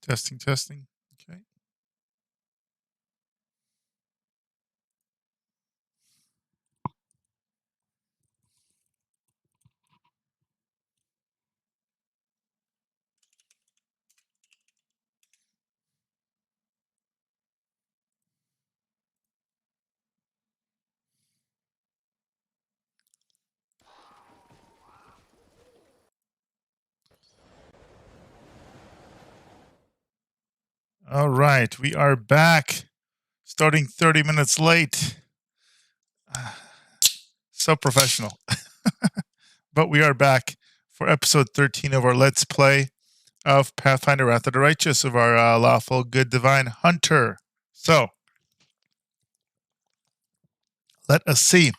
Testing, testing. Okay. All right, we are back. Starting 30 minutes late. So professional. But we are back for episode 13 of our Let's Play of Pathfinder Wraith of the Righteous of our Lawful Good Divine Hunter. So, let us see.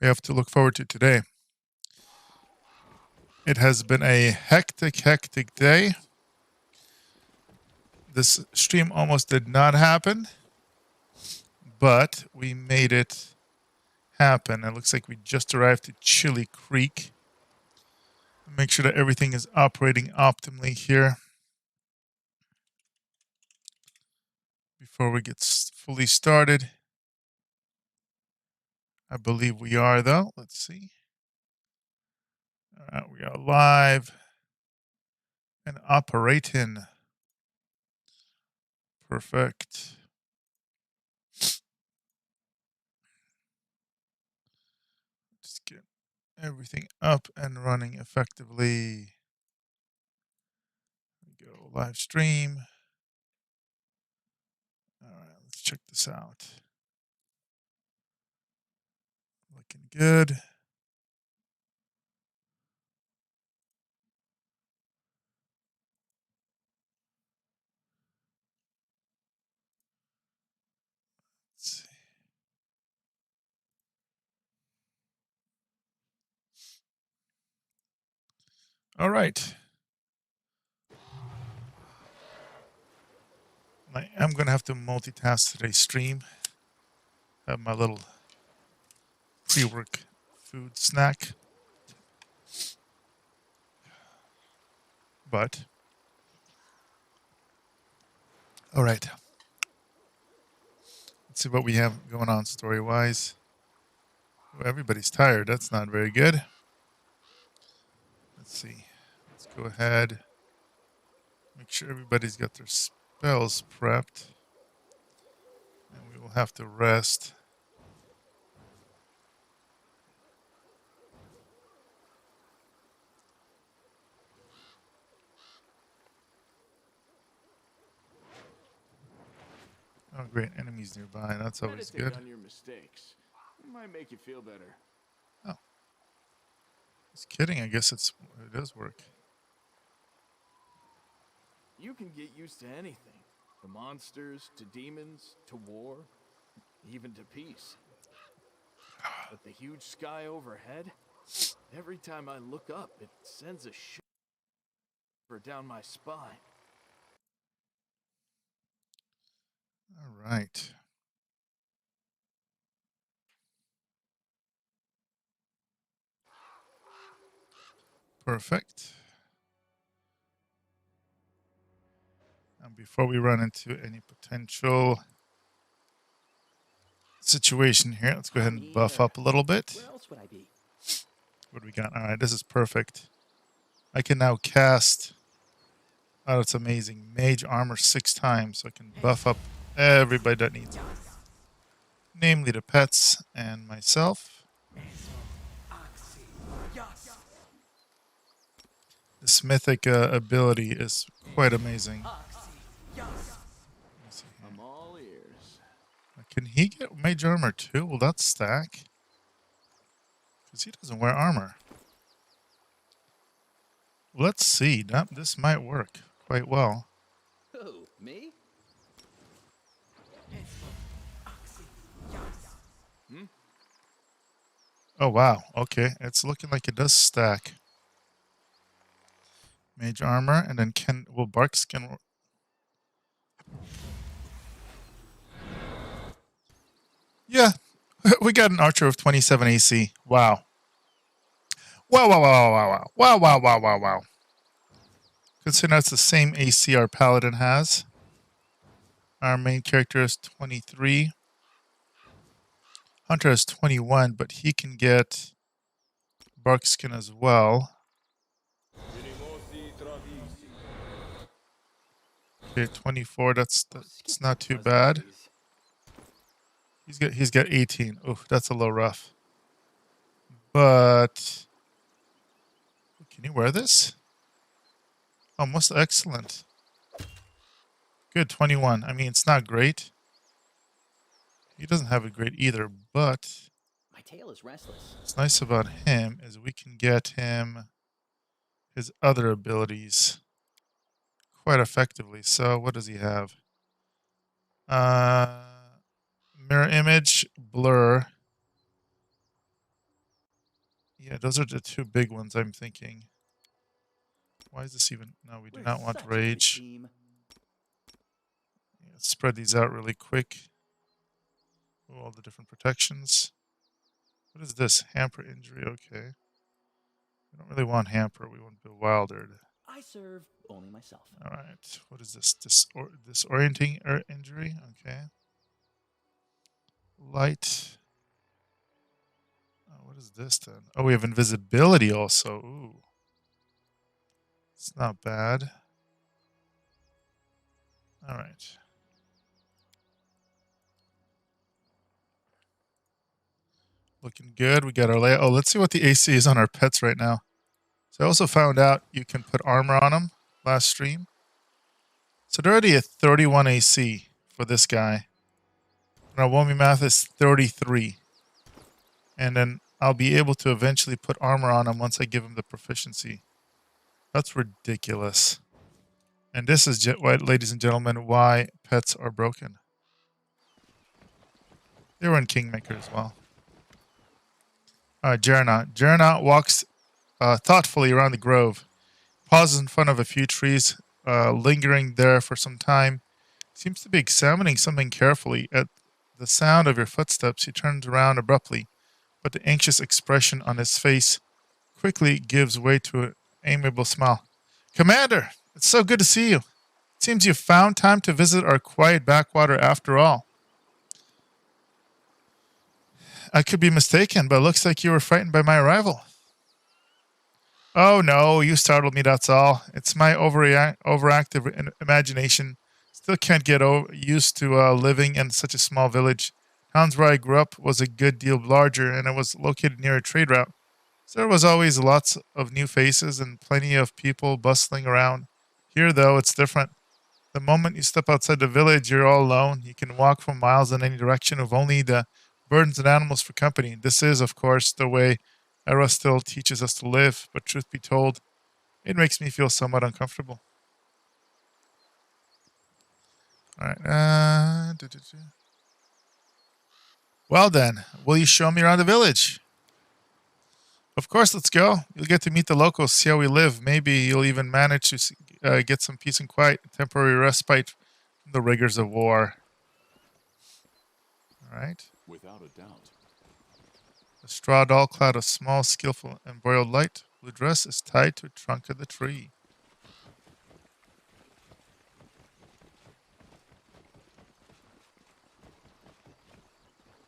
We have to look forward to today. It has been a hectic day. This stream almost did not happen, but we made it happen. It looks like we just arrived to Chili Creek. Make sure that everything is operating optimally here before we get fully started. I believe we are, though. Let's see. All right, we are live and operating. Perfect. Just get everything up and running effectively. We go live stream. All right, let's check this out. Looking good. Let's see. All right. I am going to have to multitask today's stream. Have my little pre-work food snack. But, all right. Let's see what we have going on story-wise. Oh, everybody's tired. That's not very good. Let's see. Let's go ahead. Make sure everybody's got their spells prepped. And we will have to rest. Oh, great. Enemies nearby. That's always good. On your mistakes. It might make you feel better. Oh. Just kidding. I guess it does work. You can get used to anything. To monsters, to demons, to war, even to peace. But the huge sky overhead, every time I look up, it sends a shiver down my spine. All right. Perfect. And before we run into any potential situation here, let's go ahead and buff up a little bit. Where else would I be? What do we got? All right, this is perfect. I can now cast. Oh, that's amazing. Mage armor 6 times, so I can buff up everybody that needs it. Namely the pets and myself. This mythic ability is quite amazing. I'm all ears. Can he get mage armor too? Will that stack? Because he doesn't wear armor. Let's see. This might work quite well. Who? Me? Oh, wow. Okay. It's looking like it does stack. Mage armor, and then will bark skin... Yeah. We got an archer of 27 AC. Wow. Wow. Considering that's the same AC our Paladin has. Our main character is 23. Hunter has 21, but he can get bark skin as well. Okay, 24. That's not too bad. He's got 18. Oh, that's a little rough. But can you wear this? Almost excellent. Good, 21. I mean, it's not great. He doesn't have it great either, but My tail is restless. what's nice about him is we can get him his other abilities quite effectively. So what does he have? Mirror image, blur. Yeah, those are the two big ones I'm thinking. Why is this even? No, we do not want rage. Yeah, let's spread these out really quick. Ooh, all the different protections. What is this? Hamper injury. Okay. We don't really want hamper. We want bewildered. I serve only myself. All right. What is this? Disorienting injury. Okay. Light. What is this then? Oh, we have invisibility also. Ooh. It's not bad. All right. Looking good. We got our layout. Oh, let's see what the AC is on our pets right now. So I also found out you can put armor on them last stream. So they're already at 31 AC for this guy. And our Womi math is 33. And then I'll be able to eventually put armor on him once I give him the proficiency. That's ridiculous. And this is, ladies and gentlemen, why pets are broken. They were in Kingmaker as well. Jerna. Jerna walks thoughtfully around the grove. Pauses in front of a few trees, lingering there for some time. Seems to be examining something carefully. At the sound of your footsteps, he turns around abruptly, but the anxious expression on his face quickly gives way to an amiable smile. Commander, it's so good to see you. It seems you found time to visit our quiet backwater after all. I could be mistaken, but it looks like you were frightened by my arrival. Oh no, you startled me, that's all. It's my overactive imagination. Still can't get used to living in such a small village. Towns where I grew up was a good deal larger, and it was located near a trade route. So there was always lots of new faces and plenty of people bustling around. Here, though, it's different. The moment you step outside the village, you're all alone. You can walk for miles in any direction with only the birds and animals for company. This is, of course, the way Era still teaches us to live, but truth be told, it makes me feel somewhat uncomfortable. All right. Well then, will you show me around the village? Of course, let's go. You'll get to meet the locals, see how we live. Maybe you'll even manage to get some peace and quiet, temporary respite from the rigors of war. All right. Without a doubt. A straw doll clad of small, skillful, embroidered light blue dress is tied to the trunk of the tree.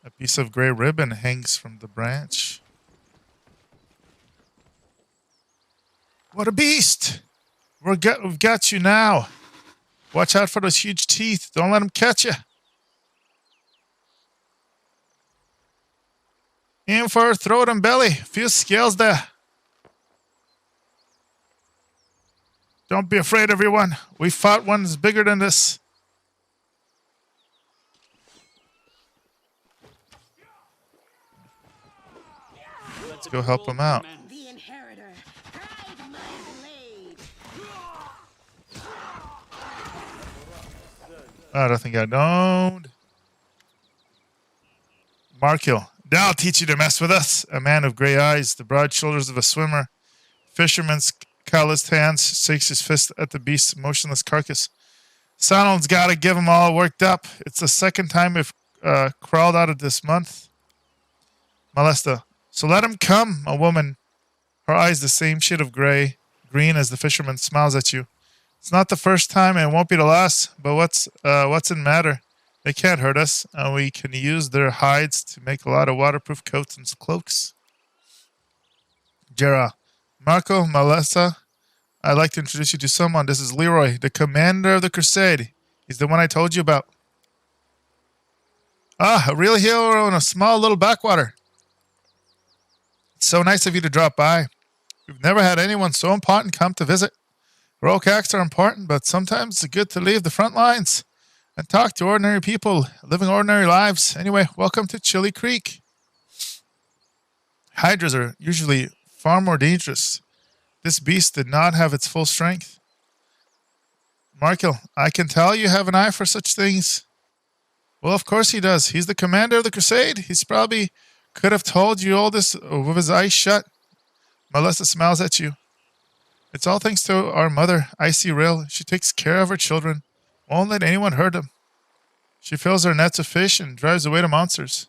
A piece of gray ribbon hangs from the branch. What a beast! We've got you now. Watch out for those huge teeth. Don't let them catch you. Aim for her throat and belly. Few scales there. Don't be afraid, everyone. We fought ones bigger than this. Let's go help him out. The inheritor, guide my blade. Oh, that thing got owned. Markill. Now I'll teach you to mess with us. A man of gray eyes, the broad shoulders of a swimmer. Fisherman's calloused hands, shakes his fist at the beast's motionless carcass. Sonald's got to give them all worked up. It's the second time we've crawled out of this month. Molesta. So let him come, a woman. Her eyes the same shade of green as the fisherman, smiles at you. It's not the first time and it won't be the last, but what's it matter? They can't hurt us, and we can use their hides to make a lot of waterproof coats and cloaks. Jera, Marco, Melissa, I'd like to introduce you to someone. This is Leeroy, the commander of the crusade. He's the one I told you about. Ah, a real hero in a small little backwater. It's so nice of you to drop by. We've never had anyone so important come to visit. Heroic acts are important, but sometimes it's good to leave the front lines and talk to ordinary people living ordinary lives. Anyway, welcome to Chili Creek. Hydras are usually far more dangerous. This beast did not have its full strength. Markel, I can tell you have an eye for such things. Well, of course he does. He's the commander of the crusade. He's probably could have told you all this with his eyes shut. Melissa smiles at you. It's all thanks to our mother, Icy Rail. She takes care of her children. Won't let anyone hurt them. She fills her nets with fish and drives away the monsters.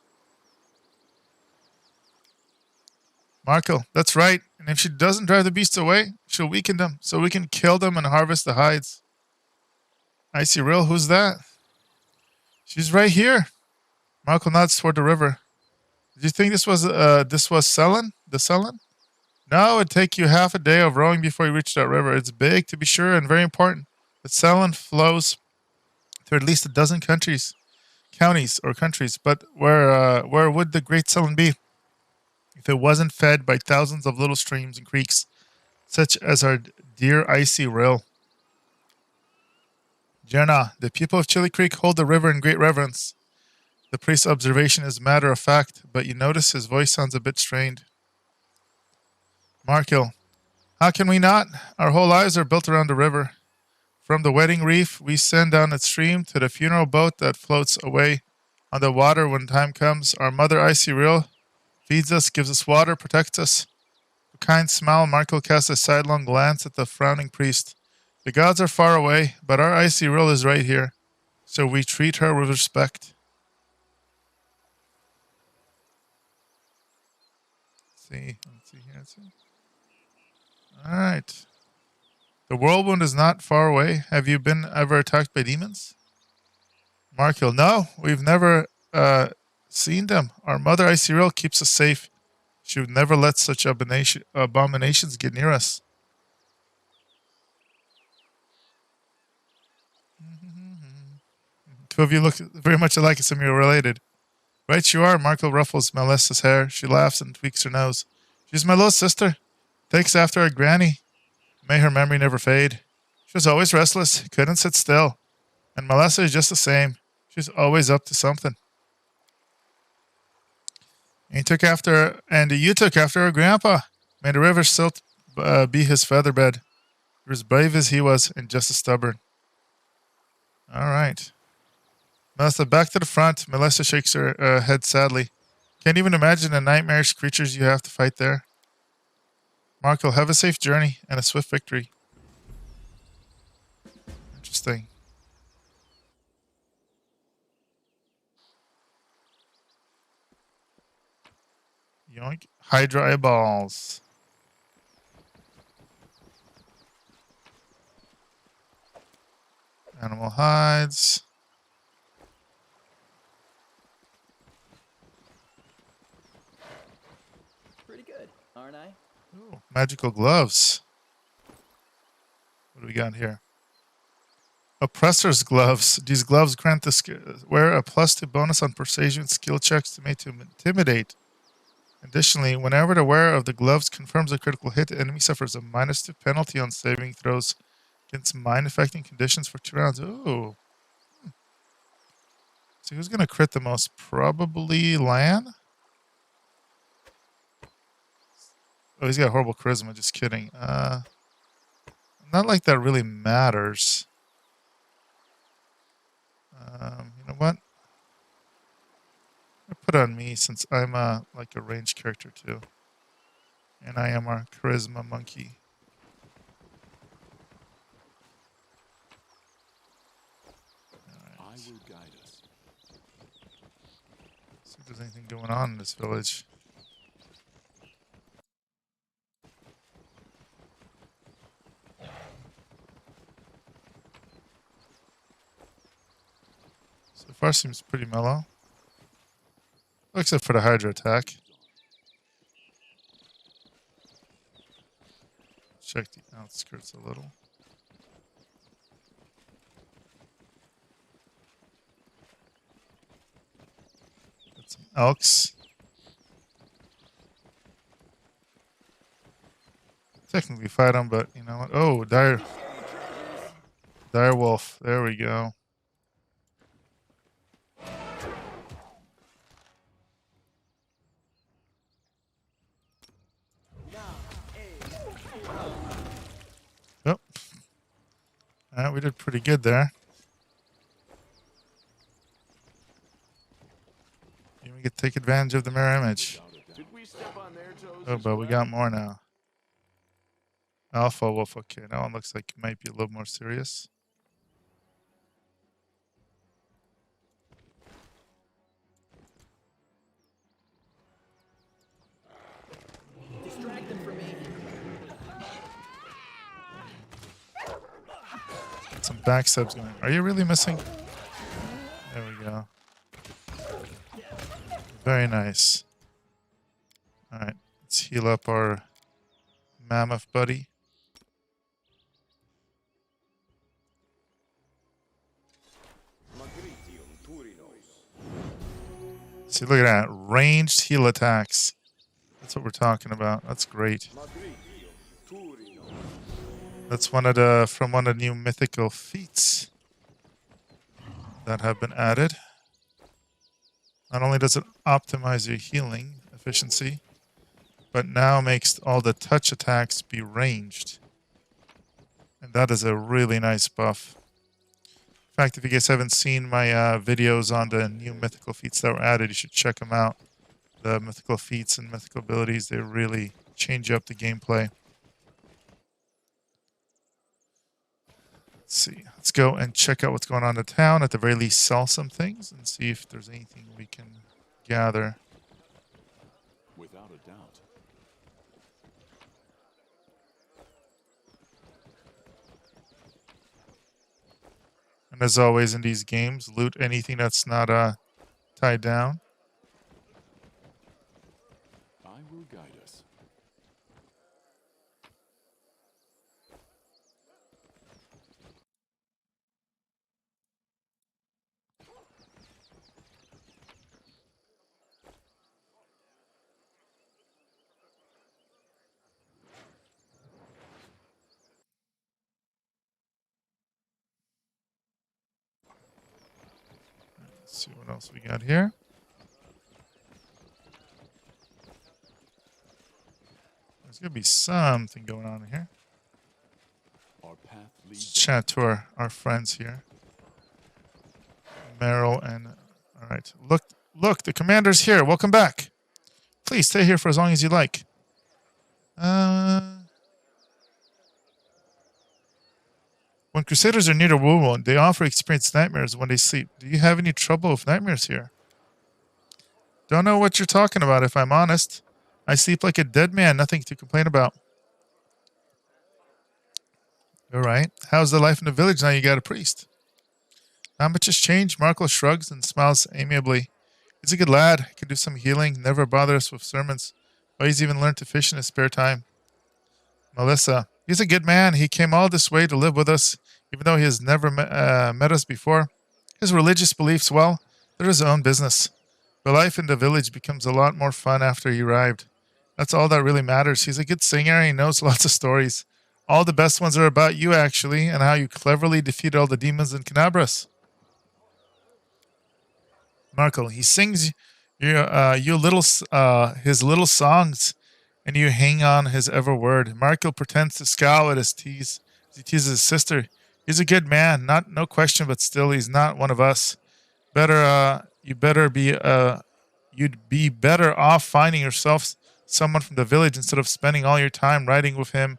Markel, that's right. And if she doesn't drive the beasts away, she'll weaken them so we can kill them and harvest the hides. Icy Rail, who's that? She's right here. Markel nods toward the river. Did you think this was Selen? The Selen? No, it'd take you half a day of rowing before you reach that river. It's big, to be sure, and very important. The Selen flows through at least a dozen counties. But where would the Great Selen be if it wasn't fed by thousands of little streams and creeks, such as our dear Icy Rail? Jenna, the people of Chili Creek hold the river in great reverence. The priest's observation is matter of fact, but you notice his voice sounds a bit strained. Markil, how can we not? Our whole lives are built around the river. From the wedding reef we send down its stream to the funeral boat that floats away on the water when time comes. Our mother Icy Rail feeds us, gives us water, protects us. With a kind smile, Markil casts a sidelong glance at the frowning priest. The gods are far away, but our Icy Rail is right here, so we treat her with respect. Let's see here. Alright. The whirlwind is not far away. Have you been ever attacked by demons? Markil, no, we've never seen them. Our mother Icy Rail keeps us safe. She would never let such abominations get near us. Two of you look very much alike as some you're related. Right you are. Markil ruffles Melissa's hair. She laughs and tweaks her nose. She's my little sister. Takes after her granny. May her memory never fade. She was always restless. Couldn't sit still. And Melissa is just the same. She's always up to something. And you took after her grandpa. May the river silt be his featherbed. You're as brave as he was and just as stubborn. All right. Melissa, back to the front. Melissa shakes her head sadly. Can't even imagine the nightmarish creatures you have to fight there. Markil, have a safe journey and a swift victory. Interesting. Yoink. Hydra eyeballs. Animal hides. Pretty good, aren't I? Ooh, magical gloves. What do we got here? Oppressor's gloves. These gloves grant the wearer a +2 bonus on persuasion skill checks to make to intimidate. Additionally, whenever the wearer of the gloves confirms a critical hit, the enemy suffers a -2 penalty on saving throws against mind-affecting conditions for 2 rounds. Ooh. So who's going to crit the most? Probably Lan? Oh, he's got horrible charisma. Just kidding. Not like that really matters. You know what? I put on me since I'm like a ranged character too. And I am our charisma monkey. Right. I will guide us. See if there's anything going on in this village. So far seems pretty mellow. Except for the Hydra attack. Check the outskirts a little. Got some elks. Technically fight them, but you know what? Oh, dire wolf. There we go. Yep. Alright, we did pretty good there. We get to take advantage of the mirror image. Did we step on their toes Oh, as but we well? got more now. Alpha wolf. Okay, that one looks like it might be a little more serious. Distract them from me. Some backstabs going. Are you really missing? There we go. Very nice. Alright, let's heal up our mammoth buddy. See, look at that. Ranged heal attacks. That's what we're talking about. That's great. That's one of the from one of the new mythical feats that have been added. Not only does it optimize your healing efficiency, but now makes all the touch attacks be ranged. And that is a really nice buff. In fact, if you guys haven't seen my videos on the new mythical feats that were added, you should check them out. The mythical feats and mythical abilities, they really change up the gameplay. Let's see. Let's go and check out what's going on in town. At the very least, sell some things and see if there's anything we can gather. Without a doubt. And as always in these games, loot anything that's not tied down. I will guide us. Let's see what else we got here. There's going to be something going on here. Our path Let's leads. chat to our friends here. Meryl and... Alright. Look, the commander's here. Welcome back. Please stay here for as long as you like. When Crusaders are near the Wound, they often experience nightmares when they sleep. Do you have any trouble with nightmares here? Don't know what you're talking about, if I'm honest. I sleep like a dead man, nothing to complain about. Alright. How's the life in the village now you got a priest? Not much has changed. Marco shrugs and smiles amiably. He's a good lad. He can do some healing, never bother us with sermons. Oh, he's even learned to fish in his spare time. Melissa. He's a good man. He came all this way to live with us, even though he has never met us before. His religious beliefs, well, they're his own business. But life in the village becomes a lot more fun after he arrived. That's all that really matters. He's a good singer and he knows lots of stories. All the best ones are about you, actually, and how you cleverly defeated all the demons in Canabras. Marco, he sings his little songs, and you hang on his every word. Marco pretends to scowl at his tease. He teases his sister. He's a good man, no question, but still, he's not one of us. You'd be better off finding yourself someone from the village instead of spending all your time riding with him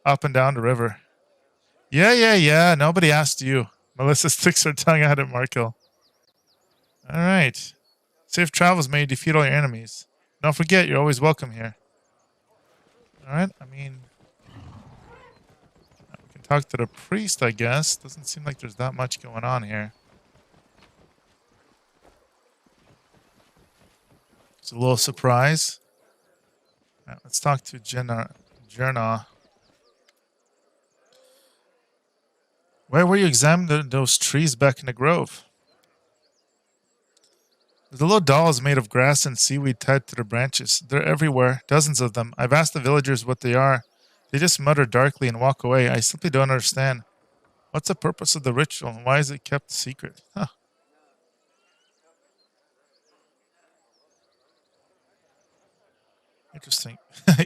up and down the river. Yeah. Nobody asked you. Melissa sticks her tongue out at Marco. All right. Safe travels may defeat all your enemies. Don't forget, you're always welcome here. All right. I mean, we can talk to the priest, I guess. Doesn't seem like there's that much going on here. It's a little surprise. Right, let's talk to Jerna. Where were you examining those trees back in the grove? The little dolls made of grass and seaweed tied to their branches. They're everywhere, dozens of them. I've asked the villagers what they are. They just mutter darkly and walk away. I simply don't understand. What's the purpose of the ritual and why is it kept secret? Huh. Interesting.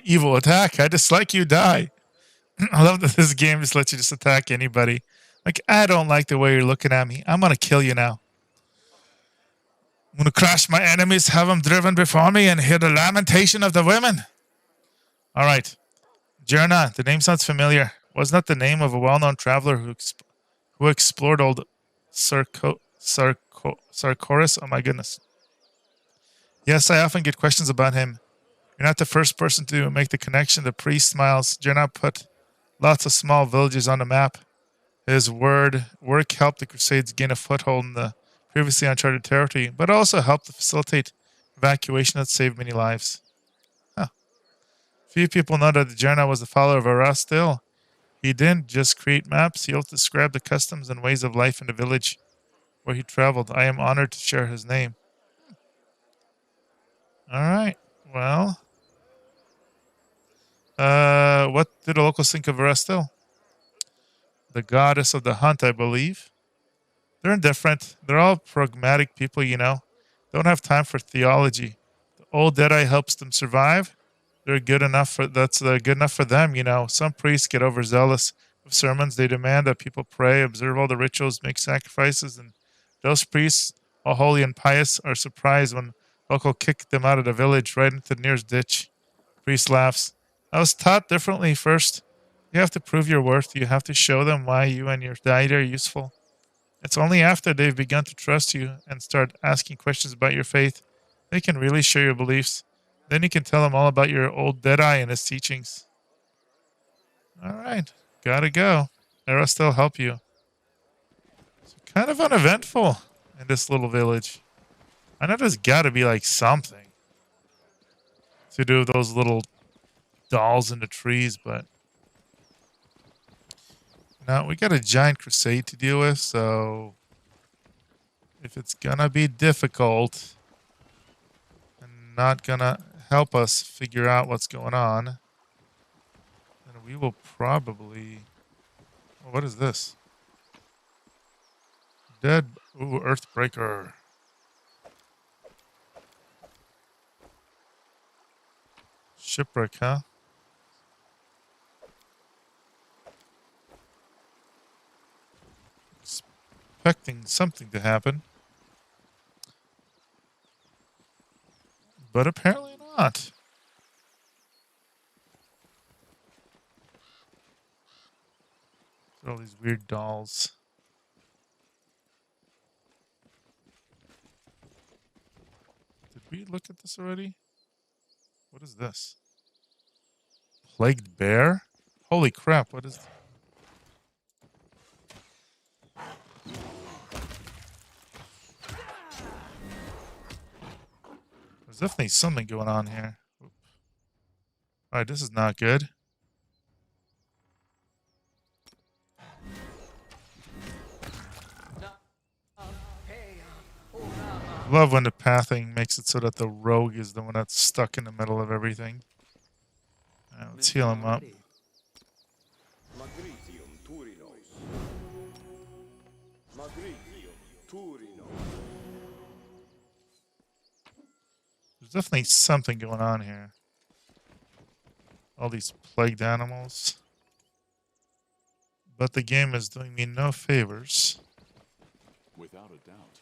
Evil attack. I dislike you, die. I love that this game just lets you just attack anybody. Like, I don't like the way you're looking at me. I'm going to kill you now. I'm going to crush my enemies, have them driven before me, and hear the lamentation of the women. All right. Jerna, the name sounds familiar. Wasn't that the name of a well-known traveler who explored old Sarkoris? Oh my goodness. Yes, I often get questions about him. You're not the first person to make the connection. The priest smiles. Jerna put lots of small villages on the map. His work helped the Crusades gain a foothold in the previously uncharted territory, but also helped to facilitate evacuation that saved many lives. Huh. Few people know that Jerna was the follower of Erastil. He didn't just create maps, he also described the customs and ways of life in the village where he traveled. I am honored to share his name. All right. Well, what did the locals think of Erastil? The goddess of the hunt, I believe. They're indifferent. They're all pragmatic people, you know. Don't have time for theology. The old Deadeye helps them survive. They're good enough for good enough for them, you know. Some priests get overzealous with sermons. They demand that people pray, observe all the rituals, make sacrifices, and those priests, all holy and pious, are surprised when local kick them out of the village right into the nearest ditch. Priest laughs. I was taught differently first. You have to prove your worth. You have to show them why you and your deity are useful. It's only after they've begun to trust you and start asking questions about your faith they can really share your beliefs. Then you can tell them all about your old Deadeye and his teachings. All right, gotta go. I'll still help you. It's kind of uneventful in this little village. I know there's gotta be like something to do with those little dolls in the trees, but now we got a giant crusade to deal with, so if it's gonna be difficult and not gonna help us figure out what's going on, then we will probably... Oh, what is this? Dead... Ooh, Earthbreaker. Shipwreck, huh? Expecting something to happen. But apparently not. All these weird dolls. Did we look at this already? What is this? Plagued bear? Holy crap, what is... There's definitely something going on here. Alright, this is not good. Love when the pathing makes it so that the rogue is the one that's stuck in the middle of everything. Alright, let's heal him up. There's definitely something going on here. All these plagued animals. But the game is doing me no favors. Without a doubt.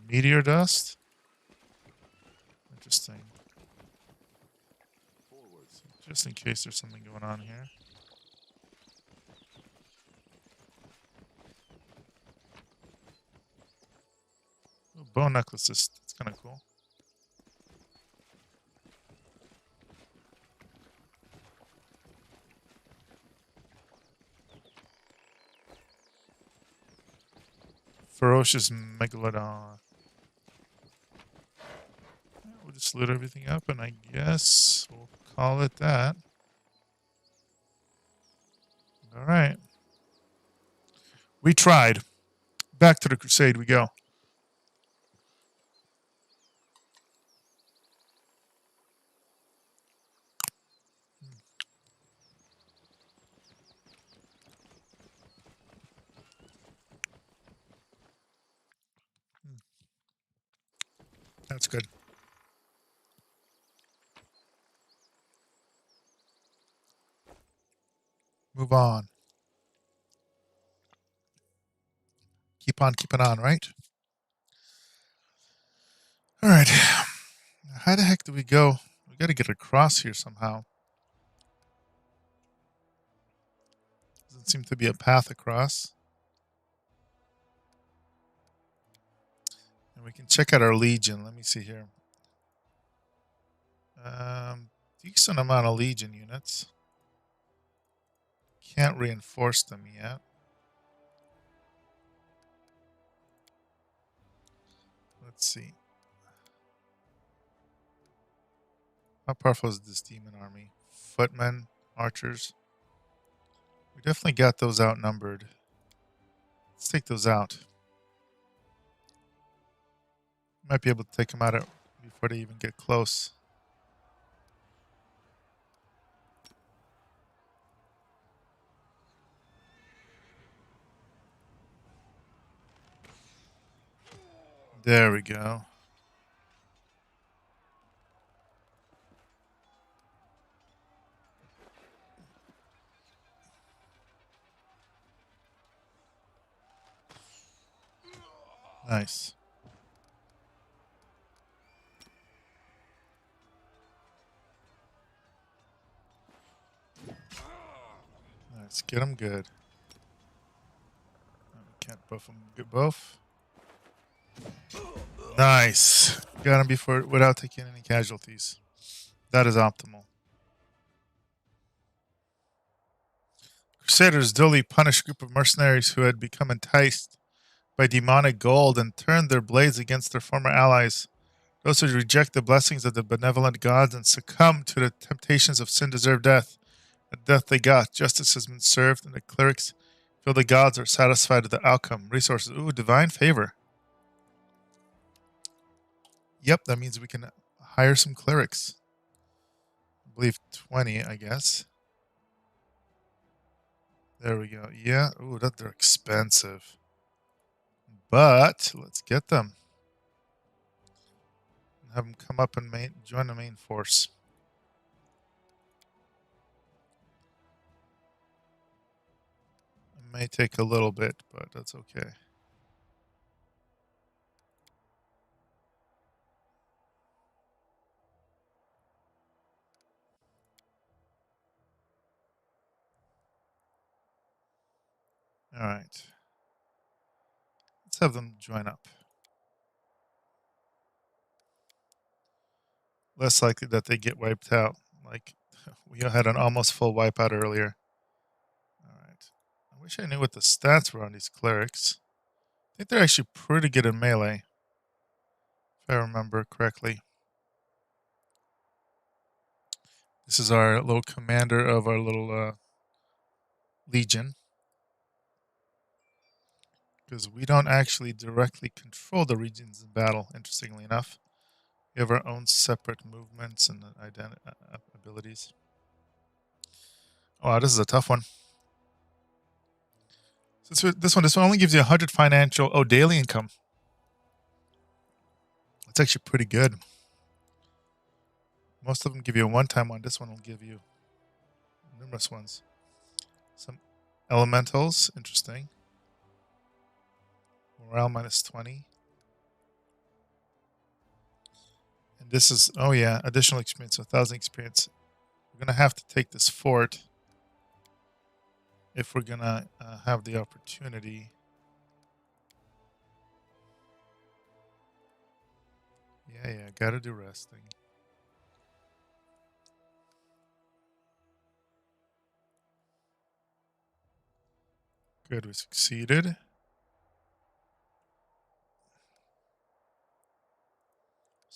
Meteor dust? Interesting. Forwards. Just in case there's something going on here. Ooh, bone necklaces. That's kind of cool. Ferocious Megalodon. We'll just loot everything up, and I guess we'll call it that. All right. We tried. Back to the crusade we go. That's good. Move on. Keep on keeping on, right? All right. How the heck do we go? We got to get across here somehow. Doesn't seem to be a path across. And we can check out our Legion. Let me see here. Decent amount of Legion units. Can't reinforce them yet. Let's see. How powerful is this demon army? Footmen, archers. We definitely got those outnumbered. Let's take those out. Might be able to take them out before they even get close. There we go. Nice. Let's get them good. Can't buff them. Good buff. Nice. Got him before without taking any casualties. That is optimal. Crusaders duly punished a group of mercenaries who had become enticed by demonic gold and turned their blades against their former allies. Those who reject the blessings of the benevolent gods and succumb to the temptations of sin deserve death. The death they got. Justice has been served, and the clerics feel the gods are satisfied with the outcome. Resources. Ooh, divine favor. Yep, that means we can hire some clerics. I believe 20, I guess. There we go. Yeah. Ooh, they're expensive. But let's get them. Have them come up and join the main force. It may take a little bit, but that's okay. All right. Let's have them join up. Less likely that they get wiped out. Like, we had an almost full wipeout earlier. All right. I wish I knew what the stats were on these clerics. I think they're actually pretty good in melee, if I remember correctly. This is our little commander of our little legion. Because we don't actually directly control the regions in battle, interestingly enough. We have our own separate movements and abilities. Oh, wow, this is a tough one. So this one only gives you 100 financial, daily income. It's actually pretty good. Most of them give you a one-time one. This one will give you numerous ones. Some elementals, interesting. Morale minus 20. And this is, oh yeah, additional experience, 1,000 experience. We're going to have to take this fort if we're going to have the opportunity. Yeah, gotta do resting. Good, we succeeded.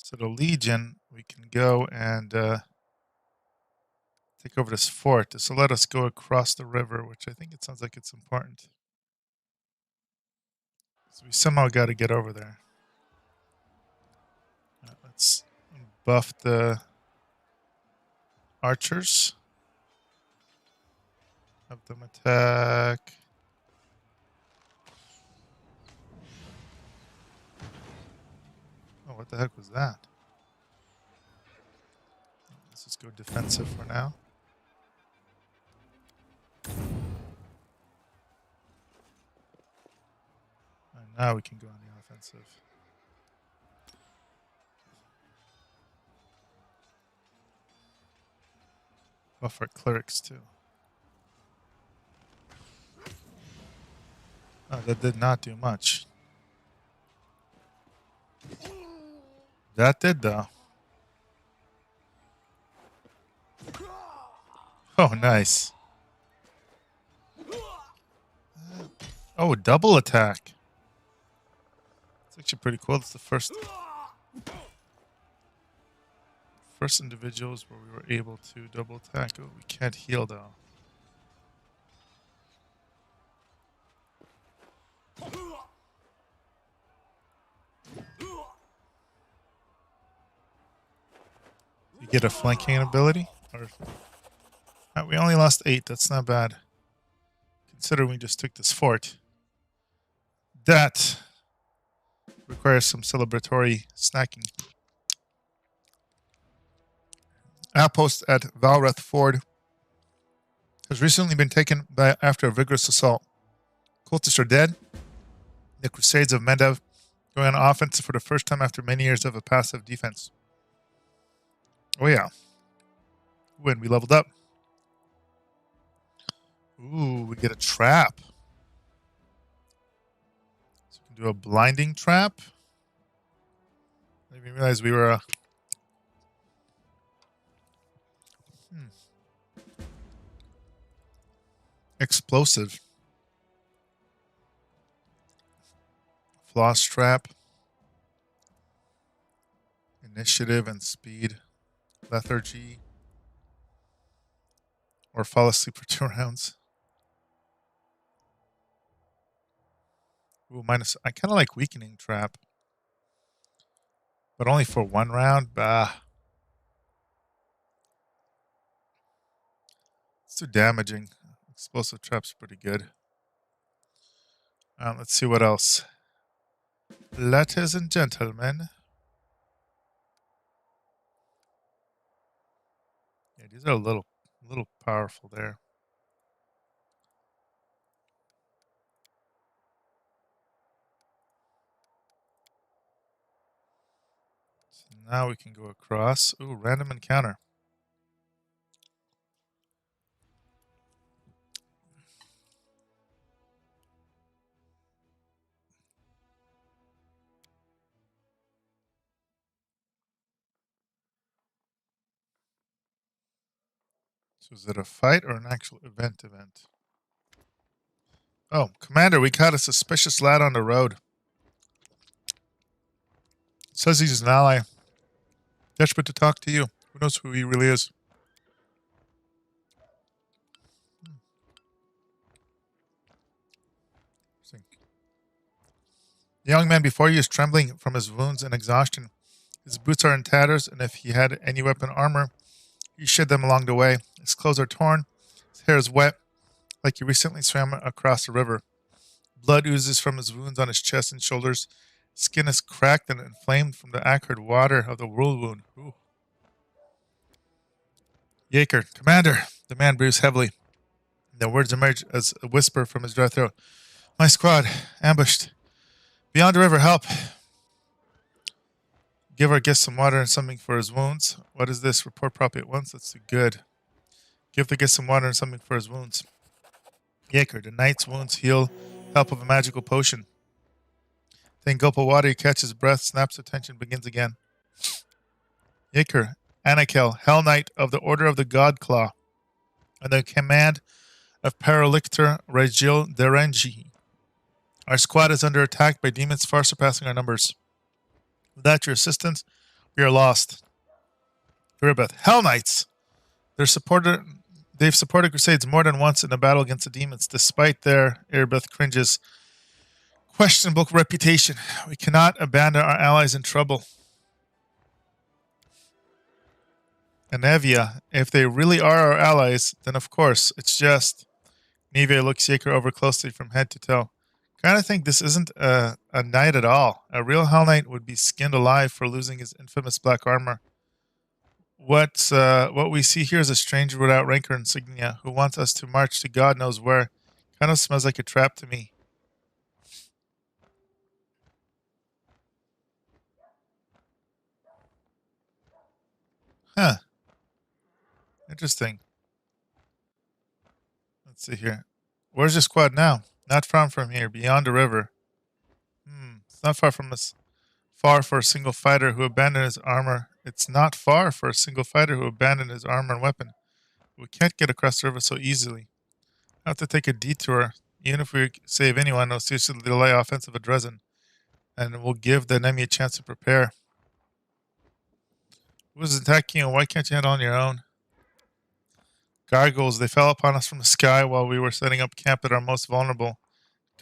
So the Legion, we can go and take over this fort. This will let us go across the river, which I think it sounds like it's important. So we somehow got to get over there. Let's buff the archers. Have them attack. Oh, what the heck was that? Let's just go defensive for now. And now we can go on the offensive. Buff our clerics too. Oh, that did not do much. That did though. Oh, nice. Oh, double attack. It's actually pretty cool. It's the first individuals where we were able to double attack. Oh, we can't heal though. You get a flanking ability? Or we only lost 8. That's not bad. Considering we just took this fort. That requires some celebratory snacking. Outpost at Valrath Ford has recently been taken by after a vigorous assault. Cultists are dead. The Crusades of Mendev going on offense for the first time after many years of a passive defense. Oh yeah. When we leveled up. Ooh, we get a trap. So we can do a blinding trap. I didn't even realize we were explosive. Floss trap. Initiative and speed. Lethargy. Or fall asleep for 2 rounds. Ooh, minus. I kind of like weakening trap. But only for 1 round? Bah. It's too damaging. Explosive trap's pretty good. Let's see what else. Ladies and gentlemen. Yeah, these are a little powerful there. So now we can go across. Ooh, random encounter. So is it a fight or an actual event? Oh, Commander, we caught a suspicious lad on the road. Says he's an ally. Desperate to talk to you. Who knows who he really is? The young man before you is trembling from his wounds and exhaustion. His boots are in tatters, and if he had any weapon armor, he shed them along the way. His clothes are torn. His hair is wet, like he recently swam across the river. Blood oozes from his wounds on his chest and shoulders. His skin is cracked and inflamed from the acrid water of the whirlwind. Ooh. Yaker, Commander, the man breathes heavily. The words emerge as a whisper from his dry throat. My squad, ambushed. Beyond the river, help. Give our guest some water and something for his wounds. What is this? Report properly at once. That's good. Give the guest some water and something for his wounds. Yaker, the knight's wounds heal. Help of a magical potion. Then gulp of water, he catches breath, snaps attention, begins again. Yaker, Anakel, Hell Knight of the Order of the God Claw, under command of Paralictor Regil Derengi. Our squad is under attack by demons far surpassing our numbers. Without your assistance, We are lost. Erebeth. Hell Knights. They've supported Crusades more than once in the battle against the demons, despite their Erebeth cringes questionable reputation. We cannot abandon our allies in trouble. Anevia, if they really are our allies, then of course, it's just... Neve looks Yaker over closely from head to toe. Kind of think this isn't a knight at all. A real Hell Knight would be skinned alive for losing his infamous black armor. What we see here is a stranger without rank or insignia who wants us to march to God knows where. Kind of smells like a trap to me. Huh. Interesting. Let's see here. Where's your squad now? Not far from here, beyond the river. It's not far from us. Far for a single fighter who abandoned his armor. It's not far for a single fighter who abandoned his armor and weapon. We can't get across the river so easily. I have to take a detour. Even if we save anyone, it'll seriously delay offensive of Dresden. And we'll give the enemy a chance to prepare. Who's attacking and why can't you handle on your own? Gargoyles, they fell upon us from the sky while we were setting up camp at our most vulnerable.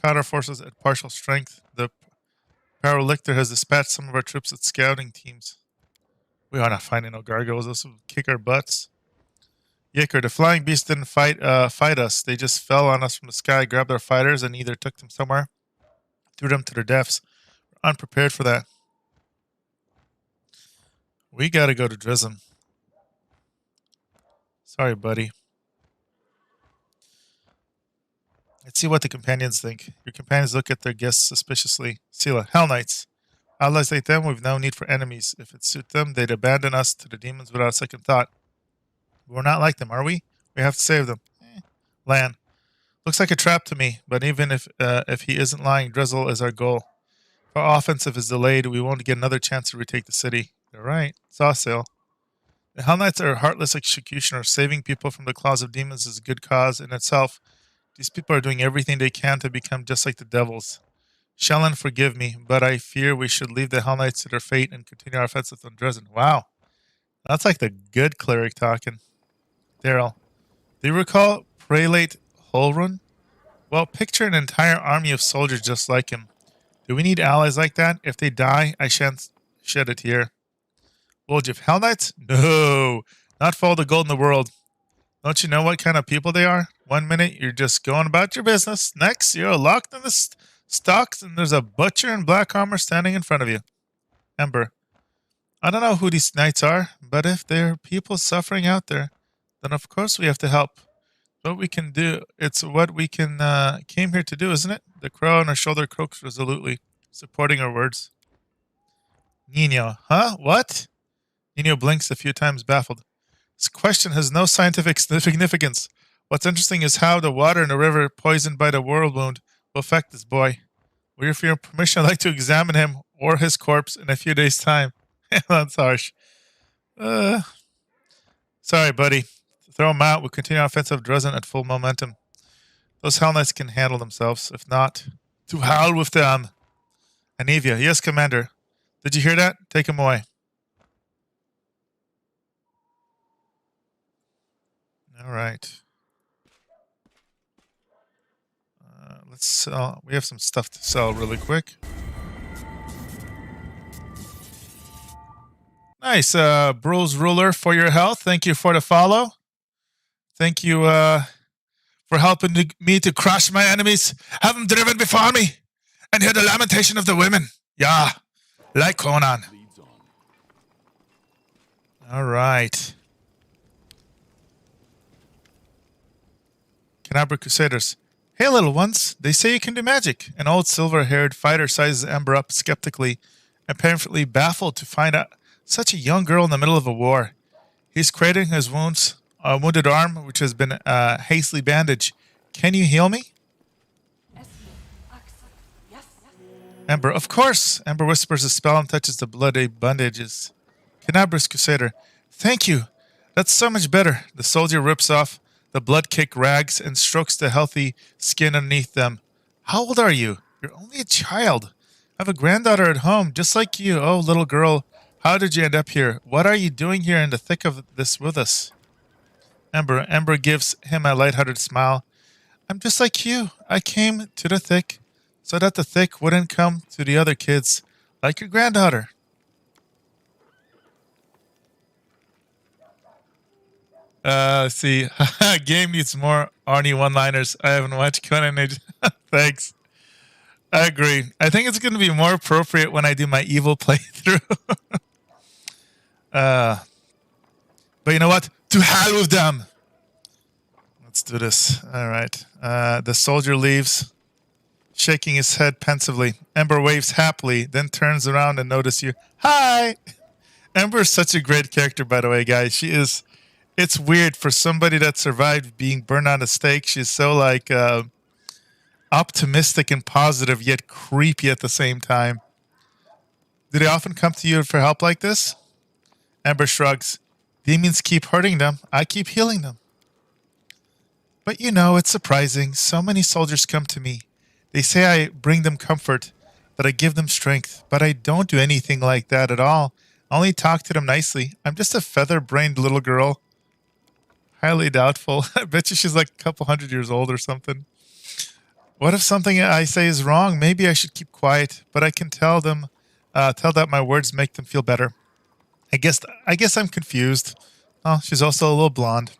Caught our forces at partial strength. The Paralictor has dispatched some of our troops at scouting teams. We are not finding no gargoyles. Those will kick our butts. Yicker, the flying beasts didn't fight us. They just fell on us from the sky, grabbed our fighters, and either took them somewhere, threw them to their deaths. We're unprepared for that. We gotta go to Dresden. Sorry, buddy. Let's see what the companions think. Your companions look at their guests suspiciously. Sela, Hell Knights. Allies like them, we've no need for enemies. If it suit them, they'd abandon us to the demons without a second thought. We're not like them, are we? We have to save them. Lan. Looks like a trap to me, but even if he isn't lying, Dresel is our goal. If our offensive is delayed, we won't get another chance to retake the city. They're right. Sawsail. The Hell Knights are heartless executioners. Saving people from the claws of demons is a good cause in itself. These people are doing everything they can to become just like the devils. Shellan, forgive me, but I fear we should leave the Hell Knights to their fate and continue our offensive on Dresden. Wow. That's like the good cleric talking. Daryl. Do you recall Prelate Holrun? Well, picture an entire army of soldiers just like him. Do we need allies like that? If they die, I shan't shed a tear. Woljif, Hell Knights? No. Not for all the gold in the world. Don't you know what kind of people they are? 1 minute, you're just going about your business. Next, you're locked in the stocks and there's a butcher in black armor standing in front of you. Ember. I don't know who these knights are, but if there are people suffering out there, then of course we have to help. What we can do, it's what we came here to do, isn't it? The crow on her shoulder croaks resolutely, supporting her words. Nino. Huh? What? Nino blinks a few times, baffled. This question has no scientific significance. What's interesting is how the water in the river, poisoned by the world wound, will affect this boy. With your permission, I'd like to examine him or his corpse in a few days' time. That's harsh. Sorry, buddy. Throw him out. We'll continue our offensive Dresden at full momentum. Those Hell Knights can handle themselves. If not, to hell with them. Anivia. Yes, Commander. Did you hear that? Take him away. All right. Let's sell. We have some stuff to sell really quick. Nice. Bruce Ruler for your health. Thank you for the follow. Thank you for helping me to crush my enemies. Have them driven before me. And hear the lamentation of the women. Yeah. Like Conan. All right. Canabra Crusaders. Hey, little ones. They say you can do magic. An old silver-haired fighter sizes Ember up skeptically, apparently baffled to find out such a young girl in the middle of a war. He's cradling his wounded arm, which has been hastily bandaged. Can you heal me? Ember, of course. Ember whispers a spell and touches the bloody bandages. Canabra's Crusader. Thank you. That's so much better. The soldier rips off the blood-caked rags and strokes the healthy skin underneath them. How old are you? You're only a child. I have a granddaughter at home, just like you. Oh, little girl, How did you end up here? What are you doing here in the thick of this with us? Ember gives him a lighthearted smile. I'm just like you. I came to the thick so that the thick wouldn't come to the other kids, like your granddaughter. See, game needs more Arnie one-liners. I haven't watched Conan Age. Thanks. I agree. I think it's going to be more appropriate when I do my evil playthrough. But you know what? To hell with them. Let's do this. All right. The soldier leaves, shaking his head pensively. Ember waves happily, then turns around and notices you. Hi! Ember is such a great character, by the way, guys. She is. It's weird for somebody that survived being burned on a stake. She's so like optimistic and positive, yet creepy at the same time. Do they often come to you for help like this? Ember shrugs. Demons keep hurting them. I keep healing them. But you know, it's surprising. So many soldiers come to me. They say I bring them comfort, that I give them strength, but I don't do anything like that at all. I only talk to them nicely. I'm just a feather-brained little girl. Highly doubtful. I bet you she's like a couple 100 years old or something. What if something I say is wrong? Maybe I should keep quiet, but I can tell them, tell that my words make them feel better. I guess I'm confused. Oh, she's also a little blonde.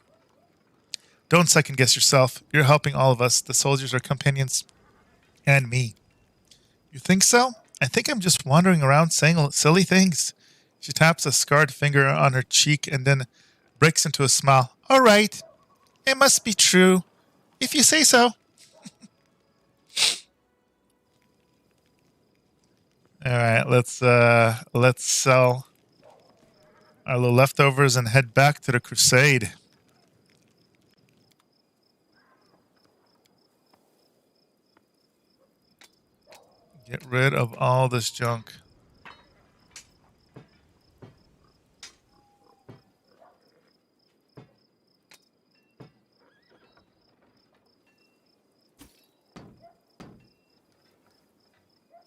Don't second guess yourself. You're helping all of us. The soldiers are companions. And me. You think so? I think I'm just wandering around saying silly things. She taps a scarred finger on her cheek and then breaks into a smile. All right. It must be true. If you say so. All right, let's sell our little leftovers and head back to the crusade. Get rid of all this junk.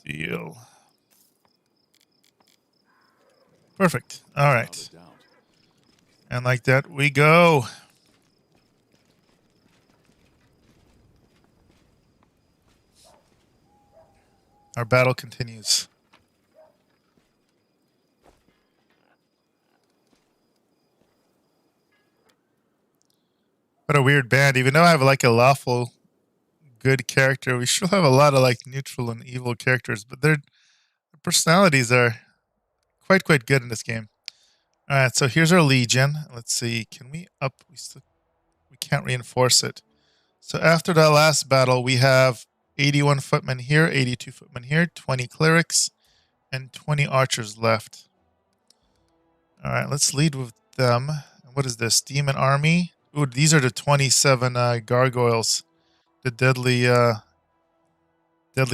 Deal. Perfect. All right. And like that, we go. Our battle continues. What a weird band. Even though I have like a lawful good character, we still have a lot of like neutral and evil characters, but their personalities are quite good in this game. All right, so here's our legion. Let's see. Can we up? We can't reinforce it. So after that last battle, we have 81 footmen here, 82 footmen here, 20 clerics, and 20 archers left. All right, let's lead with them. What is this? Demon army. Ooh, these are the 27 gargoyles. The deadly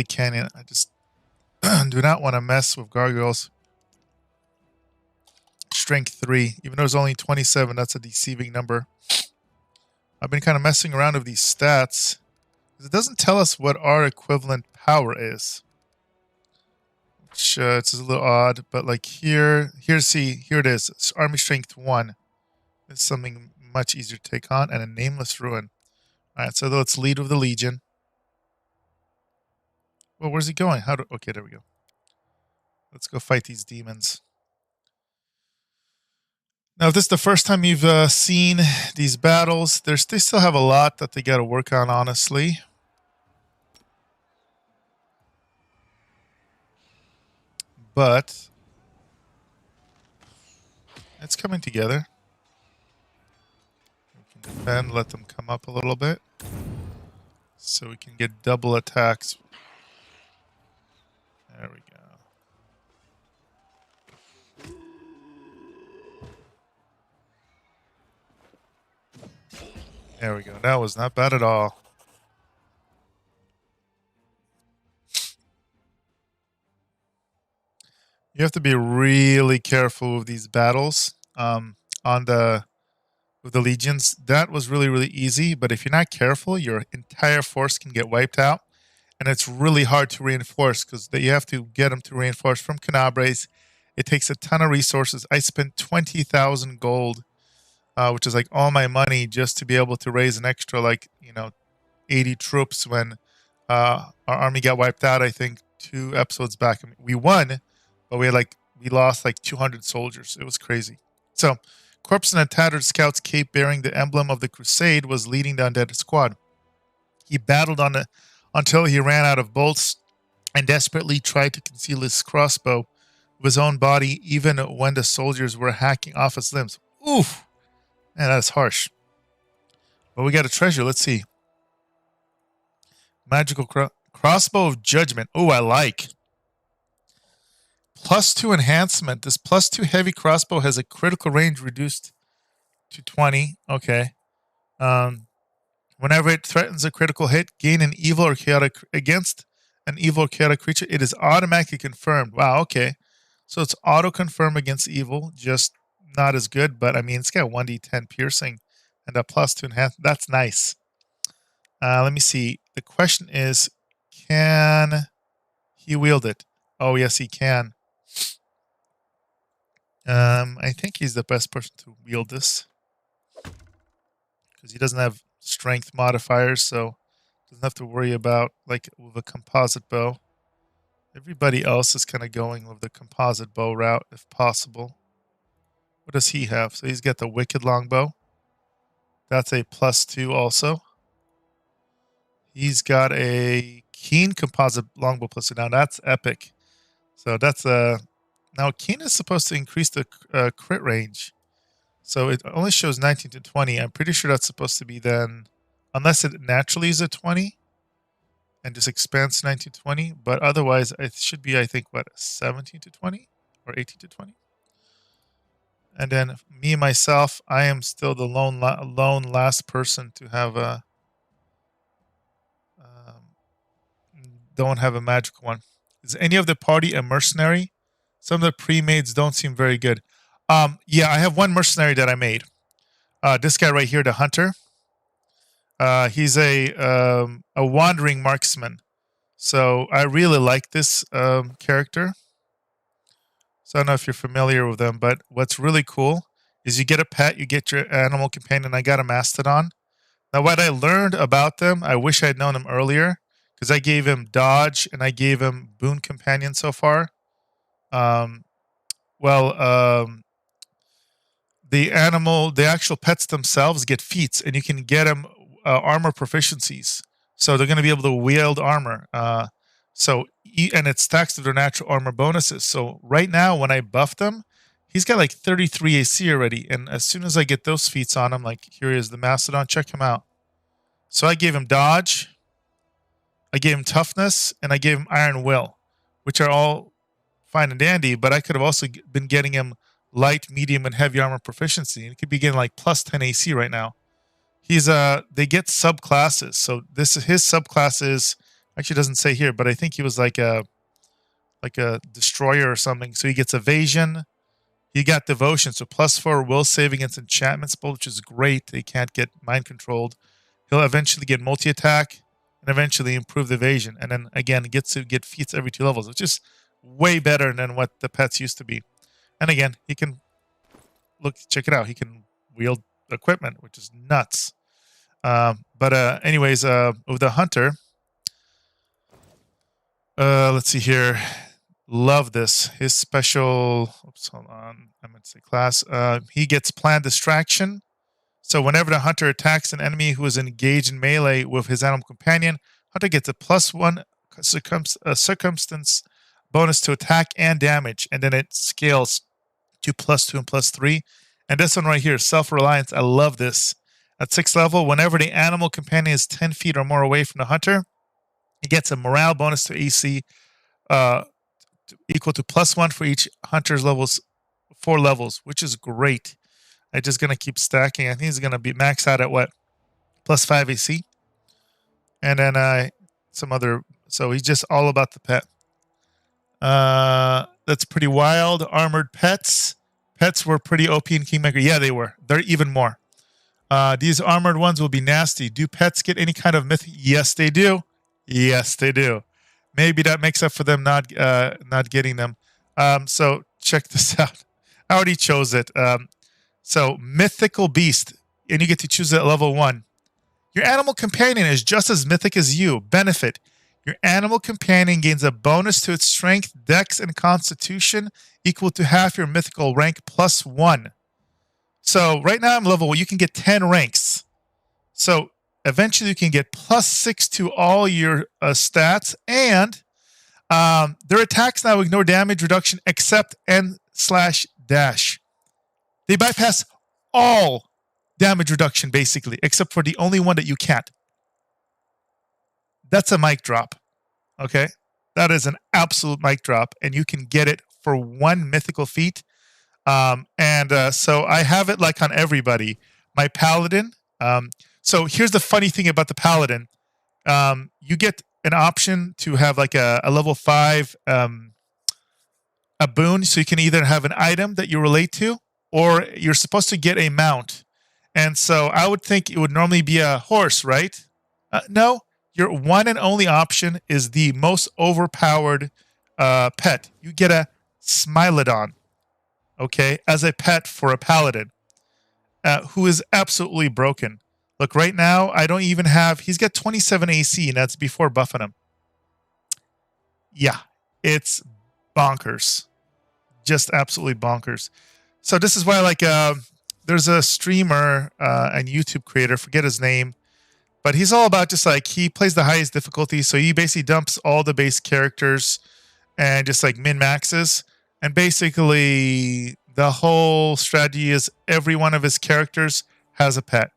canyon. I just do not want to mess with gargoyles. Strength 3. Even though there's only 27, that's a deceiving number. I've been kind of messing around with these stats. It doesn't tell us what our equivalent power is. Which it's a little odd, but like here it is. It's Army Strength 1. It's something much easier to take on, and a Nameless Ruin. Alright, so let's lead with the Legion. Well, where's he going? Okay, there we go. Let's go fight these demons. Now, if this is the first time you've seen these battles, they still have a lot that they got to work on, honestly. But it's coming together. We can defend, let them come up a little bit. So we can get double attacks. There we go. There we go. That was not bad at all. You have to be really careful with these battles. With the legions, that was really easy. But if you're not careful, your entire force can get wiped out, and it's really hard to reinforce because you have to get them to reinforce from Canabres, It takes a ton of resources. I spent 20,000 gold, which is like all my money, just to be able to raise an extra 80 troops when our army got wiped out. I think 2 episodes back. I mean, we won, but we lost like 200 soldiers. It was crazy. So, corpse in a tattered scout's cape bearing the emblem of the crusade was leading the undead squad. He battled until he ran out of bolts and desperately tried to conceal his crossbow with his own body, even when the soldiers were hacking off his limbs. Oof! Man, that's harsh. But we got a treasure. Let's see. Magical crossbow of judgment. Oh, I like. +2 enhancement. This +2 heavy crossbow has a critical range reduced to 20. Okay. Whenever it threatens a critical hit, gain an evil or chaotic against an evil or chaotic creature, it is automatically confirmed. Wow, okay. So it's auto-confirm against evil, just not as good, but I mean, it's got 1d10 piercing and a +2 enhance. That's nice. Let me see. The question is, can he wield it? Oh, yes, he can. I think he's the best person to wield this because he doesn't have strength modifiers, so doesn't have to worry about like with a composite bow. Everybody else is kind of going with the composite bow route if possible. What does he have? So he's got the wicked longbow. That's a +2 also. He's got a keen composite longbow +2. Now that's epic. So that's now keen is supposed to increase the crit range. So it only shows 19 to 20. I'm pretty sure that's supposed to be then, unless it naturally is a 20 and just expands to 19 to 20. But otherwise, it should be, I think, what, 17 to 20 or 18 to 20? And then me, myself, I am still the lone last person to have a, don't have a magical one. Is any of the party a mercenary? Some of the pre-mades don't seem very good. Yeah, I have one mercenary that I made. This guy right here, the hunter. He's a wandering marksman. So I really like this character. So I don't know if you're familiar with them, but what's really cool is you get a pet, you get your animal companion. I got a mastodon. Now, what I learned about them, I wish I'd known them earlier because I gave him dodge and I gave him boon companion so far. The actual pets themselves get feats, and you can get them armor proficiencies. So they're going to be able to wield armor. And it stacks to their natural armor bonuses. So right now, when I buff them, he's got like 33 AC already. And as soon as I get those feats on him, like here he is, the Mastodon, check him out. So I gave him dodge, I gave him toughness, and I gave him iron will, which are all fine and dandy, but I could have also been getting him light, medium, and heavy armor proficiency. And he could be getting like +10 AC right now. They get subclasses. So his subclass is, actually doesn't say here, but I think he was like a destroyer or something. So he gets evasion. He got devotion, so +4 will save against enchantment spell, which is great. They can't get mind controlled. He'll eventually get multi-attack and eventually improve the evasion. And then again, gets to get feats every 2 levels, which is way better than what the pets used to be. And again, he can check it out. He can wield equipment, which is nuts. Anyways, with the hunter, let's see here. Love this. His special, hold on. I meant to say class. He gets planned distraction. So whenever the hunter attacks an enemy who is engaged in melee with his animal companion, hunter gets a +1 circumstance bonus to attack and damage, and then it scales to +2 and +3. And this one right here, self-reliance. I love this. At 6th level, whenever the animal companion is 10 feet or more away from the hunter, he gets a morale bonus to AC equal to +1 for each hunter's 4 levels, which is great. I'm just going to keep stacking. I think he's going to be maxed out at what? +5 AC. And then some other. So he's just all about the pet. That's pretty wild. Armored pets. Pets were pretty OP in Kingmaker. Yeah, they were. They're even more. These armored ones will be nasty. Do pets get any kind of myth? Yes, they do. Yes, they do. Maybe that makes up for them not getting them. So check this out. I already chose it. So mythical beast, and you get to choose it at level 1. Your animal companion is just as mythic as you. Benefit. Your animal companion gains a bonus to its strength, dex, and constitution equal to half your mythical rank plus 1. So right now I'm level 1. You can get 10 ranks. So eventually you can get plus 6 to all your stats. And their attacks now ignore damage reduction except N/dash. They bypass all damage reduction, basically, except for the only one that you can't. That's a mic drop. Okay? That is an absolute mic drop, and you can get it for 1 mythical feat. So I have it like on everybody. My paladin. So here's the funny thing about the paladin. You get an option to have like a level 5 a boon, so you can either have an item that you relate to, or you're supposed to get a mount. And so I would think it would normally be a horse, right? No, your one and only option is the most overpowered pet. You get a Smilodon, okay, as a pet for a paladin, who is absolutely broken. Look, right now, I don't even have... He's got 27 AC, and that's before buffing him. Yeah, it's bonkers. Just absolutely bonkers. So this is why, like, there's a streamer and YouTube creator, forget his name, but he's all about just, like, he plays the highest difficulty, so he basically dumps all the base characters and just, like, min-maxes. And basically, the whole strategy is every one of his characters has a pet.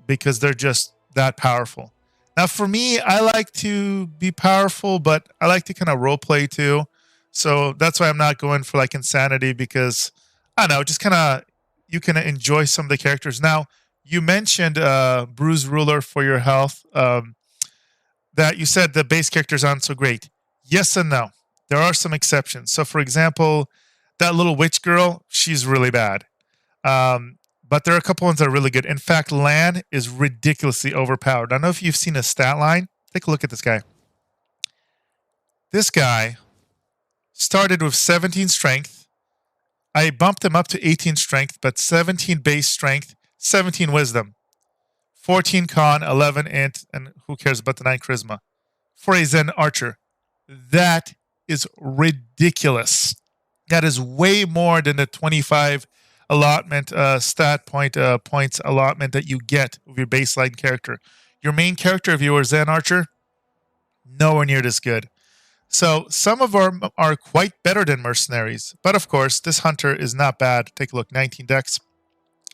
Because they're just that powerful. Now, for me, I like to be powerful, but I like to kind of role play too. So that's why I'm not going for like insanity, because I don't know, just kind of you can enjoy some of the characters. Now, you mentioned Bruise Ruler for your health. That you said the base characters aren't so great. Yes and no. There are some exceptions. So, for example, that little witch girl, she's really bad. But there are a couple ones that are really good. In fact, Lan is ridiculously overpowered. I don't know if you've seen his stat line. Take a look at this guy. This guy started with 17 strength. I bumped him up to 18 strength, but 17 base strength, 17 wisdom, 14 con, 11 int, and who cares about the 9 charisma. For a Zen archer. That is ridiculous. That is way more than the 25 allotment stat points allotment that you get with your baseline character. Your main character, if you were Zen Archer, nowhere near this good. So some of them are quite better than mercenaries. But of course, this hunter is not bad. Take a look, 19 dex,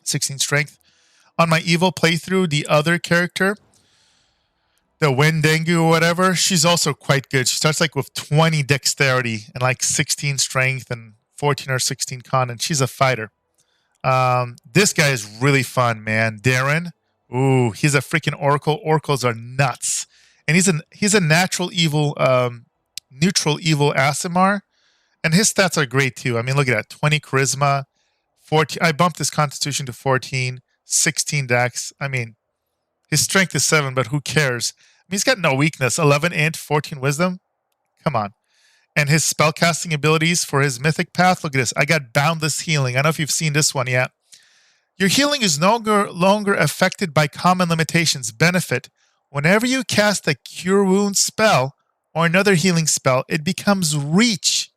16 strength. On my evil playthrough, the other character, the Wendengu or whatever, she's also quite good. She starts like with 20 dexterity and like 16 strength and 14 or 16 con, and she's a fighter. This guy is really fun, man. Darren. Ooh, he's a freaking oracle. Oracles are nuts. And he's a neutral evil Asimar. And his stats are great too. I mean, look at that. 20 charisma, 14. I bumped his constitution to 14, 16 dex. I mean, his strength is 7, but who cares? I mean, he's got no weakness. 11 int, 14 wisdom. Come on. And his spellcasting abilities for his mythic path. Look at this. I got Boundless Healing. I don't know if you've seen this one yet. Your healing is no longer affected by common limitations. Benefit. Whenever you cast a Cure Wounds spell or another healing spell, it becomes Reach,